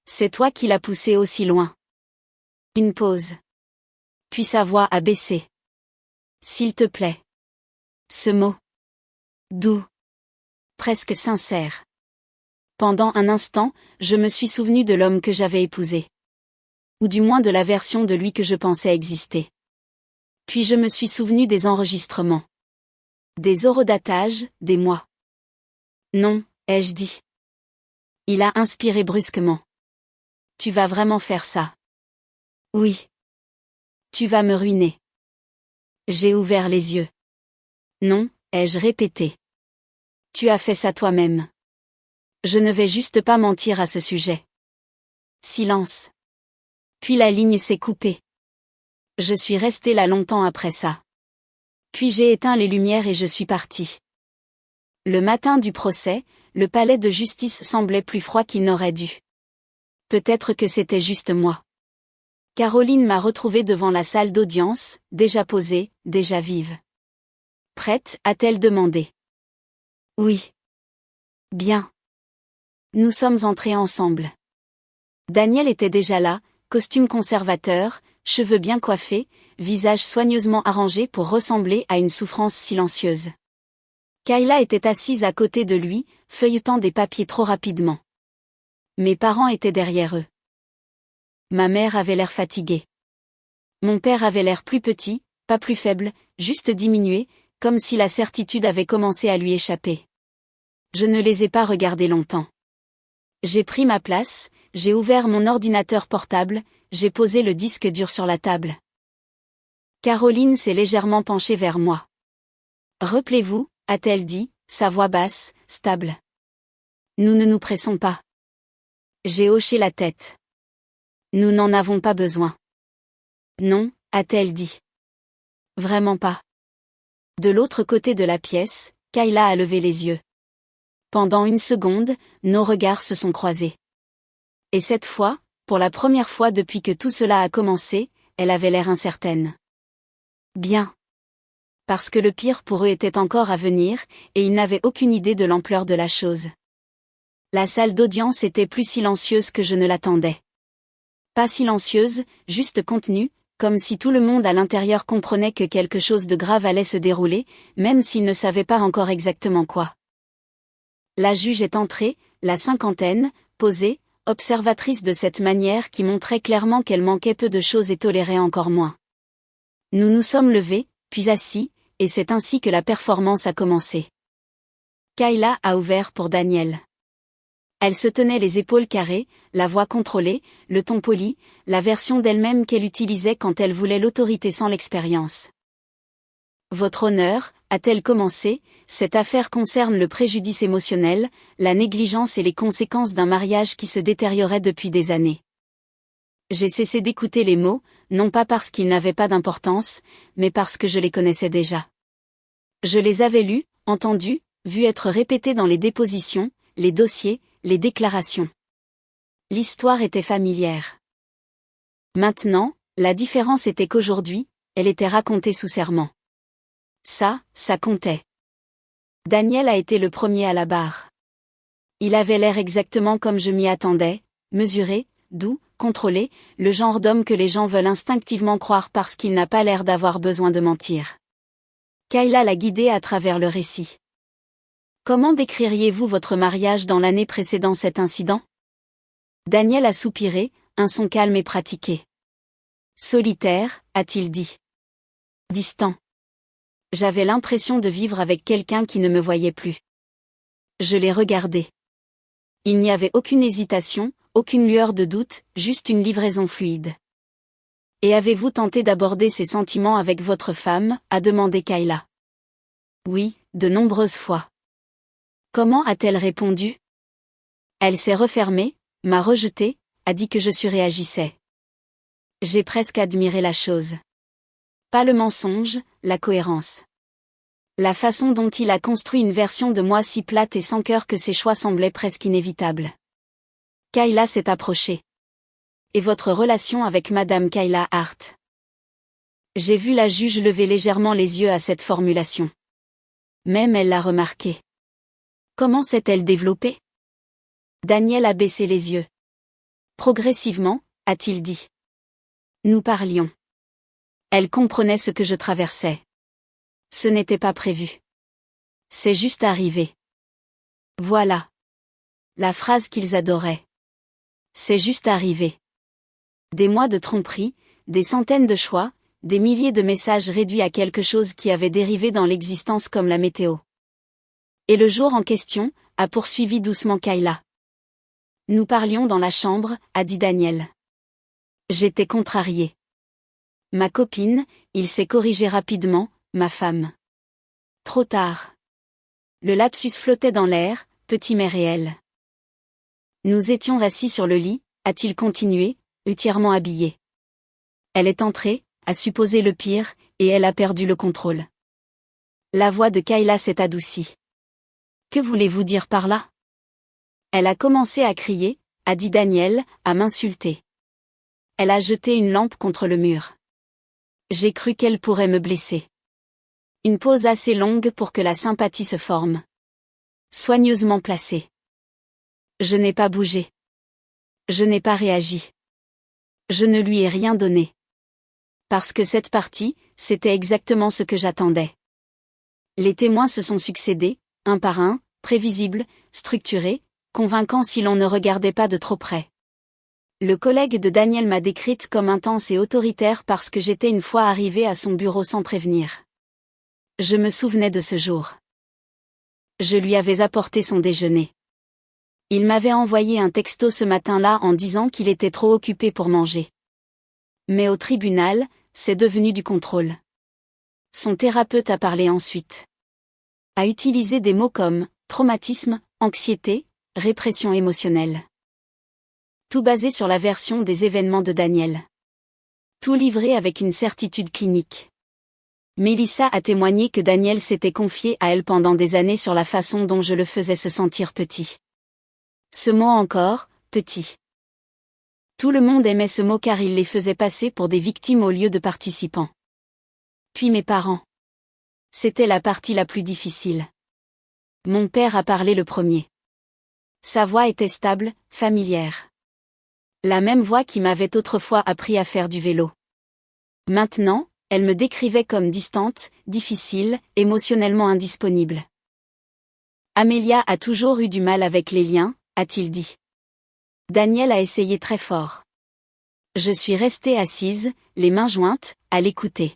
C'est toi qui l'as poussé aussi loin. Une pause. Puis sa voix a baissé. S'il te plaît. Ce mot. Doux. Presque sincère. Pendant un instant, je me suis souvenu de l'homme que j'avais épousé. Ou du moins de la version de lui que je pensais exister. Puis je me suis souvenu des enregistrements. Des horodatages, des mois. Non, ai-je dit. Il a inspiré brusquement. Tu vas vraiment faire ça? Oui. Tu vas me ruiner. J'ai ouvert les yeux. Non, ai-je répété. Tu as fait ça toi-même. Je ne vais juste pas mentir à ce sujet. Silence. Puis la ligne s'est coupée. Je suis restée là longtemps après ça. Puis j'ai éteint les lumières et je suis partie. Le matin du procès, le palais de justice semblait plus froid qu'il n'aurait dû. Peut-être que c'était juste moi. Caroline m'a retrouvée devant la salle d'audience, déjà posée, déjà vive. Prête, a-t-elle demandé. Oui. Bien. Nous sommes entrés ensemble. Daniel était déjà là, costume conservateur, cheveux bien coiffés, visage soigneusement arrangé pour ressembler à une souffrance silencieuse. Kayla était assise à côté de lui, feuilletant des papiers trop rapidement. Mes parents étaient derrière eux. Ma mère avait l'air fatiguée. Mon père avait l'air plus petit, pas plus faible, juste diminuée, comme si la certitude avait commencé à lui échapper. Je ne les ai pas regardés longtemps. J'ai pris ma place, j'ai ouvert mon ordinateur portable, j'ai posé le disque dur sur la table. Caroline s'est légèrement penchée vers moi. Rappelez-vous, a-t-elle dit, sa voix basse, stable. Nous ne nous pressons pas. J'ai hoché la tête. Nous n'en avons pas besoin. Non, a-t-elle dit. Vraiment pas. De l'autre côté de la pièce, Kayla a levé les yeux. Pendant une seconde, nos regards se sont croisés. Et cette fois, pour la première fois depuis que tout cela a commencé, elle avait l'air incertaine. Bien. Parce que le pire pour eux était encore à venir, et ils n'avaient aucune idée de l'ampleur de la chose. La salle d'audience était plus silencieuse que je ne l'attendais. Pas silencieuse, juste contenue, comme si tout le monde à l'intérieur comprenait que quelque chose de grave allait se dérouler, même s'ils ne savaient pas encore exactement quoi. La juge est entrée, la cinquantaine, posée, observatrice de cette manière qui montrait clairement qu'elle manquait peu de choses et tolérait encore moins. Nous nous sommes levés, puis assis, et c'est ainsi que la performance a commencé. Kayla a ouvert pour Daniel. Elle se tenait les épaules carrées, la voix contrôlée, le ton poli, la version d'elle-même qu'elle utilisait quand elle voulait l'autorité sans l'expérience. Votre honneur, a-t-elle commencé, cette affaire concerne le préjudice émotionnel, la négligence et les conséquences d'un mariage qui se détériorait depuis des années. J'ai cessé d'écouter les mots, non pas parce qu'ils n'avaient pas d'importance, mais parce que je les connaissais déjà. Je les avais lus, entendus, vus être répétés dans les dépositions, les dossiers, les déclarations. L'histoire était familière. Maintenant, la différence était qu'aujourd'hui, elle était racontée sous serment. Ça comptait. Daniel a été le premier à la barre. Il avait l'air exactement comme je m'y attendais, mesuré, doux, contrôlé, le genre d'homme que les gens veulent instinctivement croire parce qu'il n'a pas l'air d'avoir besoin de mentir. Kayla l'a guidé à travers le récit. Comment décririez-vous votre mariage dans l'année précédant cet incident? Daniel a soupiré, un son calme et pratiqué. Solitaire, a-t-il dit. Distant. J'avais l'impression de vivre avec quelqu'un qui ne me voyait plus. Je l'ai regardé. Il n'y avait aucune hésitation, aucune lueur de doute, juste une livraison fluide. Et avez-vous tenté d'aborder ces sentiments avec votre femme, a demandé Kayla. Oui, de nombreuses fois. Comment a-t-elle répondu? Elle s'est refermée, m'a rejeté, a dit que je surréagissais. J'ai presque admiré la chose. Pas le mensonge, la cohérence. La façon dont il a construit une version de moi si plate et sans cœur que ses choix semblaient presque inévitables. Kayla s'est approchée. Et votre relation avec Madame Kayla Hart? J'ai vu la juge lever légèrement les yeux à cette formulation. Même elle l'a remarqué. Comment s'est-elle développée? Daniel a baissé les yeux. Progressivement, a-t-il dit. Nous parlions. Elle comprenait ce que je traversais. Ce n'était pas prévu. C'est juste arrivé. Voilà. La phrase qu'ils adoraient. C'est juste arrivé. Des mois de tromperie, des centaines de choix, des milliers de messages réduits à quelque chose qui avait dérivé dans l'existence comme la météo. Et le jour en question, a poursuivi doucement Kayla. Nous parlions dans la chambre, a dit Daniel. J'étais contrariée. Ma copine, il s'est corrigé rapidement, ma femme. Trop tard. Le lapsus flottait dans l'air, petit mais réel. Nous étions assis sur le lit, a-t-il continué, entièrement habillé. Elle est entrée, a supposé le pire, et elle a perdu le contrôle. La voix de Kayla s'est adoucie. Que voulez-vous dire par là? Elle a commencé à crier, a dit Daniel, à m'insulter. Elle a jeté une lampe contre le mur. J'ai cru qu'elle pourrait me blesser. Une pause assez longue pour que la sympathie se forme. Soigneusement placée. Je n'ai pas bougé. Je n'ai pas réagi. Je ne lui ai rien donné. Parce que cette partie, c'était exactement ce que j'attendais. Les témoins se sont succédés, un par un, prévisibles, structurés, convaincants si l'on ne regardait pas de trop près. Le collègue de Daniel m'a décrite comme intense et autoritaire parce que j'étais une fois arrivée à son bureau sans prévenir. Je me souvenais de ce jour. Je lui avais apporté son déjeuner. Il m'avait envoyé un texto ce matin-là en disant qu'il était trop occupé pour manger. Mais au tribunal, c'est devenu du contrôle. Son thérapeute a parlé ensuite. A utilisé des mots comme traumatisme, anxiété, répression émotionnelle. Tout basé sur la version des événements de Daniel. Tout livré avec une certitude clinique. Mélissa a témoigné que Daniel s'était confié à elle pendant des années sur la façon dont je le faisais se sentir petit. Ce mot encore, petit. Tout le monde aimait ce mot car il les faisait passer pour des victimes au lieu de participants. Puis mes parents. C'était la partie la plus difficile. Mon père a parlé le premier. Sa voix était stable, familière. La même voix qui m'avait autrefois appris à faire du vélo. Maintenant, elle me décrivait comme distante, difficile, émotionnellement indisponible. Amélia a toujours eu du mal avec les liens, a-t-il dit. Daniel a essayé très fort. Je suis restée assise, les mains jointes, à l'écouter.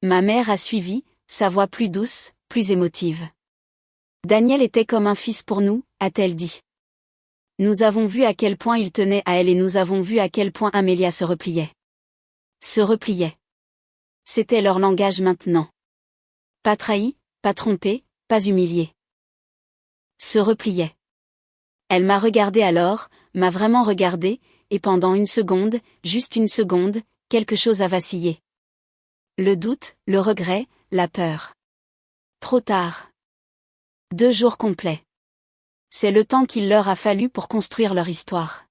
Ma mère a suivi, sa voix plus douce, plus émotive. Daniel était comme un fils pour nous, a-t-elle dit. Nous avons vu à quel point il tenait à elle et nous avons vu à quel point Amélia se repliait. Se repliait. C'était leur langage maintenant. Pas trahi, pas trompé, pas humilié. Se repliait. Elle m'a regardé alors, m'a vraiment regardé, et pendant une seconde, juste une seconde, quelque chose a vacillé. Le doute, le regret, la peur. Trop tard. 2 jours complets. C'est le temps qu'il leur a fallu pour construire leur histoire.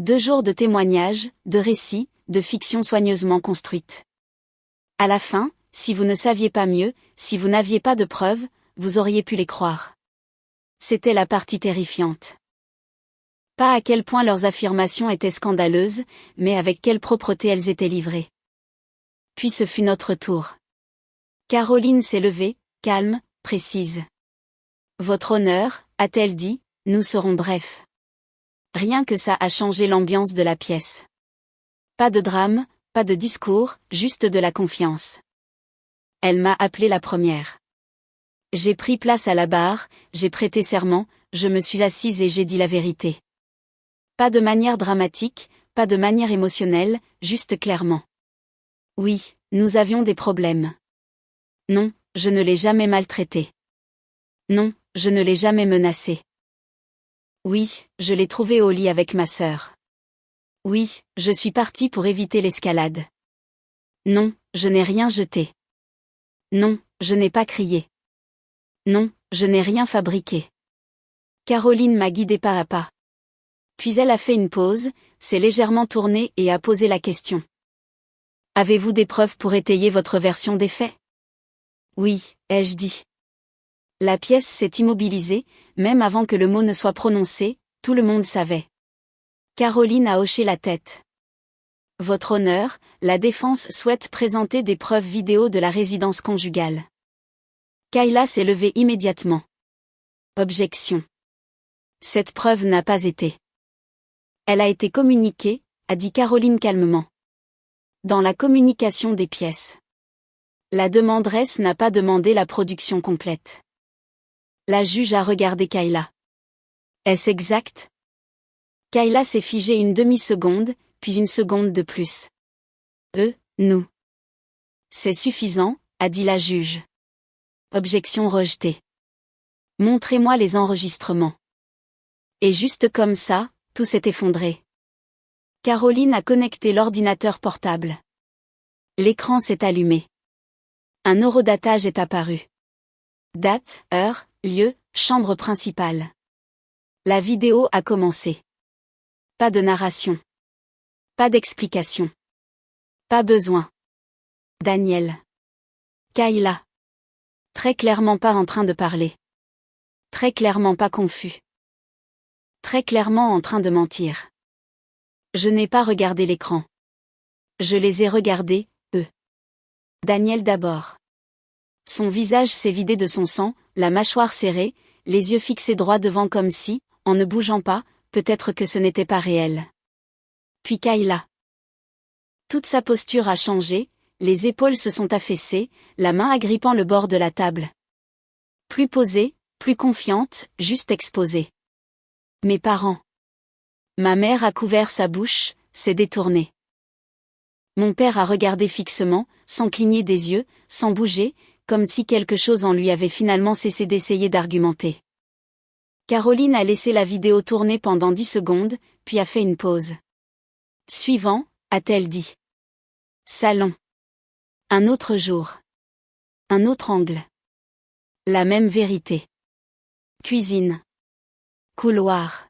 2 jours de témoignages, de récits, de fiction soigneusement construite. À la fin, si vous ne saviez pas mieux, si vous n'aviez pas de preuves, vous auriez pu les croire. C'était la partie terrifiante. Pas à quel point leurs affirmations étaient scandaleuses, mais avec quelle propreté elles étaient livrées. Puis ce fut notre tour. Caroline s'est levée, calme, précise. Votre honneur, a-t-elle dit, nous serons brefs. Rien que ça a changé l'ambiance de la pièce. Pas de drame, pas de discours, juste de la confiance. Elle m'a appelée la première. J'ai pris place à la barre, j'ai prêté serment, je me suis assise et j'ai dit la vérité. Pas de manière dramatique, pas de manière émotionnelle, juste clairement. Oui, nous avions des problèmes. Non, je ne l'ai jamais maltraité. Non, je ne l'ai jamais menacé. Oui, je l'ai trouvé au lit avec ma sœur. Oui, je suis partie pour éviter l'escalade. Non, je n'ai rien jeté. Non, je n'ai pas crié. Non, je n'ai rien fabriqué. Caroline m'a guidée pas à pas. Puis elle a fait une pause, s'est légèrement tournée et a posé la question. Avez-vous des preuves pour étayer votre version des faits? Oui, ai-je dit. La pièce s'est immobilisée, même avant que le mot ne soit prononcé, tout le monde savait. Caroline a hoché la tête. Votre honneur, la défense souhaite présenter des preuves vidéo de la résidence conjugale. Kayla s'est levée immédiatement. Objection. Cette preuve n'a pas été. Elle a été communiquée, a dit Caroline calmement. Dans la communication des pièces. La demanderesse n'a pas demandé la production complète. La juge a regardé Kayla. Est-ce exact? Kayla s'est figée une demi-seconde, puis une seconde de plus. Nous. C'est suffisant, a dit la juge. Objection rejetée. Montrez-moi les enregistrements. Et juste comme ça, tout s'est effondré. Caroline a connecté l'ordinateur portable. L'écran s'est allumé. Un horodatage est apparu. Date, heure, lieu, chambre principale. La vidéo a commencé. Pas de narration. Pas d'explication. Pas besoin. Daniel. Kayla. Très clairement pas en train de parler. Très clairement pas confus. Très clairement en train de mentir. Je n'ai pas regardé l'écran. Je les ai regardés, eux. Daniel d'abord. Son visage s'est vidé de son sang, la mâchoire serrée, les yeux fixés droit devant comme si, en ne bougeant pas, peut-être que ce n'était pas réel. Puis Kayla. Toute sa posture a changé, les épaules se sont affaissées, la main agrippant le bord de la table. Plus posée, plus confiante, juste exposée. Mes parents. Ma mère a couvert sa bouche, s'est détournée. Mon père a regardé fixement, sans cligner des yeux, sans bouger, comme si quelque chose en lui avait finalement cessé d'essayer d'argumenter. Caroline a laissé la vidéo tourner pendant 10 secondes, puis a fait une pause. Suivant, a-t-elle dit. Salon. Un autre jour. Un autre angle. La même vérité. Cuisine. Couloir.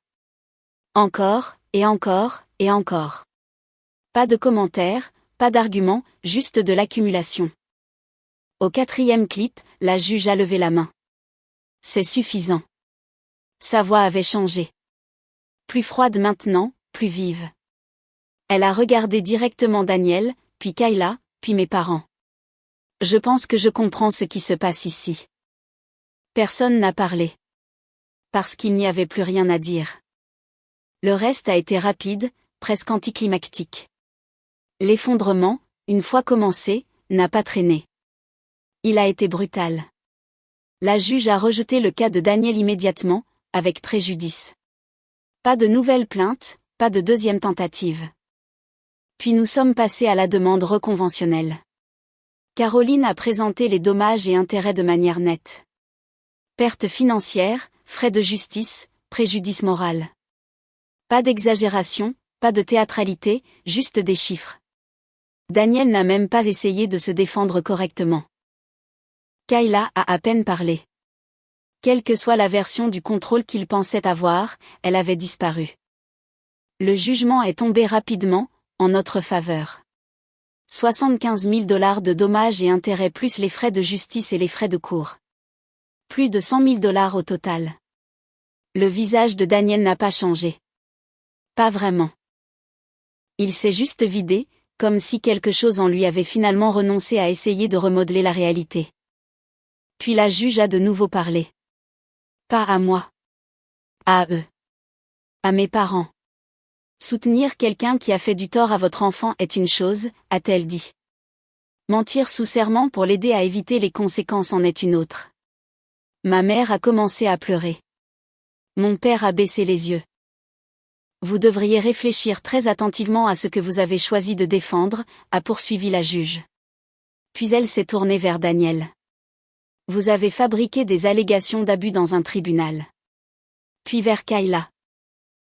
Encore, et encore, et encore. Pas de commentaires, pas d'arguments, juste de l'accumulation. Au 4e clip, la juge a levé la main. C'est suffisant. Sa voix avait changé. Plus froide maintenant, plus vive. Elle a regardé directement Daniel, puis Kayla, puis mes parents. Je pense que je comprends ce qui se passe ici. Personne n'a parlé. Parce qu'il n'y avait plus rien à dire. Le reste a été rapide, presque anticlimactique. L'effondrement, une fois commencé, n'a pas traîné. Il a été brutal. La juge a rejeté le cas de Daniel immédiatement, avec préjudice. Pas de nouvelle plainte, pas de deuxième tentative. Puis nous sommes passés à la demande reconventionnelle. Caroline a présenté les dommages et intérêts de manière nette. Pertes financières, frais de justice, préjudice moral. Pas d'exagération, pas de théâtralité, juste des chiffres. Daniel n'a même pas essayé de se défendre correctement. Kayla a à peine parlé. Quelle que soit la version du contrôle qu'il pensait avoir, elle avait disparu. Le jugement est tombé rapidement, en notre faveur. 75 000 $ de dommages et intérêts plus les frais de justice et les frais de cour. Plus de 100 000 $ au total. Le visage de Daniel n'a pas changé. Pas vraiment. Il s'est juste vidé, comme si quelque chose en lui avait finalement renoncé à essayer de remodeler la réalité. Puis la juge a de nouveau parlé. Pas à moi. À eux. À mes parents. Soutenir quelqu'un qui a fait du tort à votre enfant est une chose, a-t-elle dit. Mentir sous serment pour l'aider à éviter les conséquences en est une autre. Ma mère a commencé à pleurer. Mon père a baissé les yeux. Vous devriez réfléchir très attentivement à ce que vous avez choisi de défendre, a poursuivi la juge. Puis elle s'est tournée vers Daniel. Vous avez fabriqué des allégations d'abus dans un tribunal. Puis vers Kayla.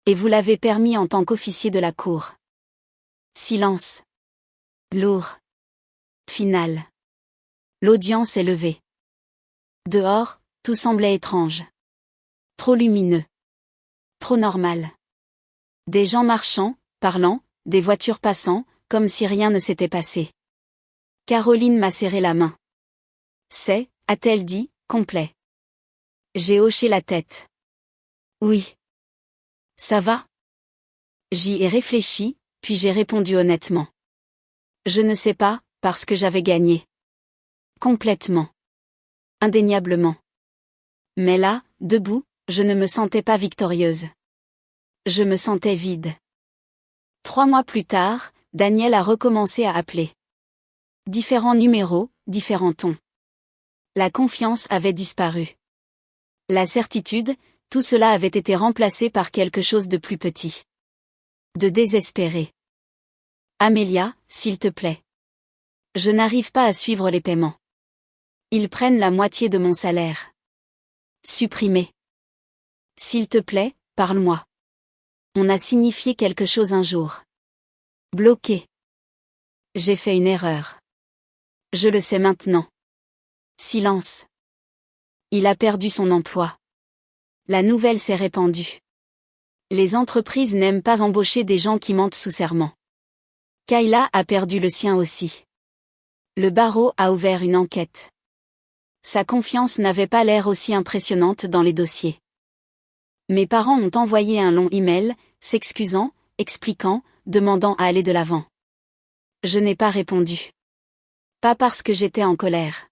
Et vous l'avez permis en tant qu'officier de la cour. Silence. Lourd. Final. L'audience est levée. Dehors, tout semblait étrange. Trop lumineux. Trop normal. Des gens marchant, parlant, des voitures passant, comme si rien ne s'était passé. Caroline m'a serré la main. C'est, a-t-elle dit, complet. J'ai hoché la tête. Oui. Ça va? J'y ai réfléchi, puis j'ai répondu honnêtement. Je ne sais pas, parce que j'avais gagné. Complètement. Indéniablement. Mais là, debout, je ne me sentais pas victorieuse. Je me sentais vide. 3 mois plus tard, Daniel a recommencé à appeler. Différents numéros, différents tons. La confiance avait disparu. La certitude, tout cela avait été remplacé par quelque chose de plus petit. De désespéré. Amélia, s'il te plaît. Je n'arrive pas à suivre les paiements. Ils prennent la moitié de mon salaire. Supprimé. S'il te plaît, parle-moi. On a signifié quelque chose un jour. Bloqué. J'ai fait une erreur. Je le sais maintenant. Silence. Il a perdu son emploi. La nouvelle s'est répandue. Les entreprises n'aiment pas embaucher des gens qui mentent sous serment. Kayla a perdu le sien aussi. Le barreau a ouvert une enquête. Sa confiance n'avait pas l'air aussi impressionnante dans les dossiers. Mes parents ont envoyé un long email, s'excusant, expliquant, demandant à aller de l'avant. Je n'ai pas répondu. Pas parce que j'étais en colère.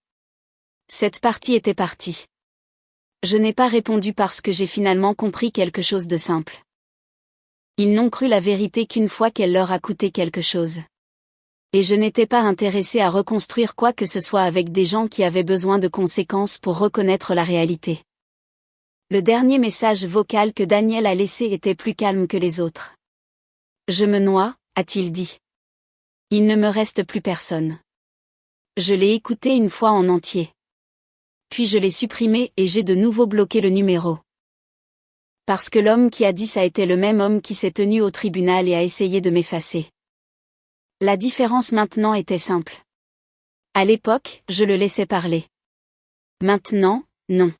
Cette partie était partie. Je n'ai pas répondu parce que j'ai finalement compris quelque chose de simple. Ils n'ont cru la vérité qu'une fois qu'elle leur a coûté quelque chose. Et je n'étais pas intéressé à reconstruire quoi que ce soit avec des gens qui avaient besoin de conséquences pour reconnaître la réalité. Le dernier message vocal que Daniel a laissé était plus calme que les autres. Je me noie, a-t-il dit. Il ne me reste plus personne. Je l'ai écouté une fois en entier. Puis je l'ai supprimé et j'ai de nouveau bloqué le numéro. Parce que l'homme qui a dit ça était le même homme qui s'est tenu au tribunal et a essayé de m'effacer. La différence maintenant était simple. À l'époque, je le laissais parler. Maintenant, non.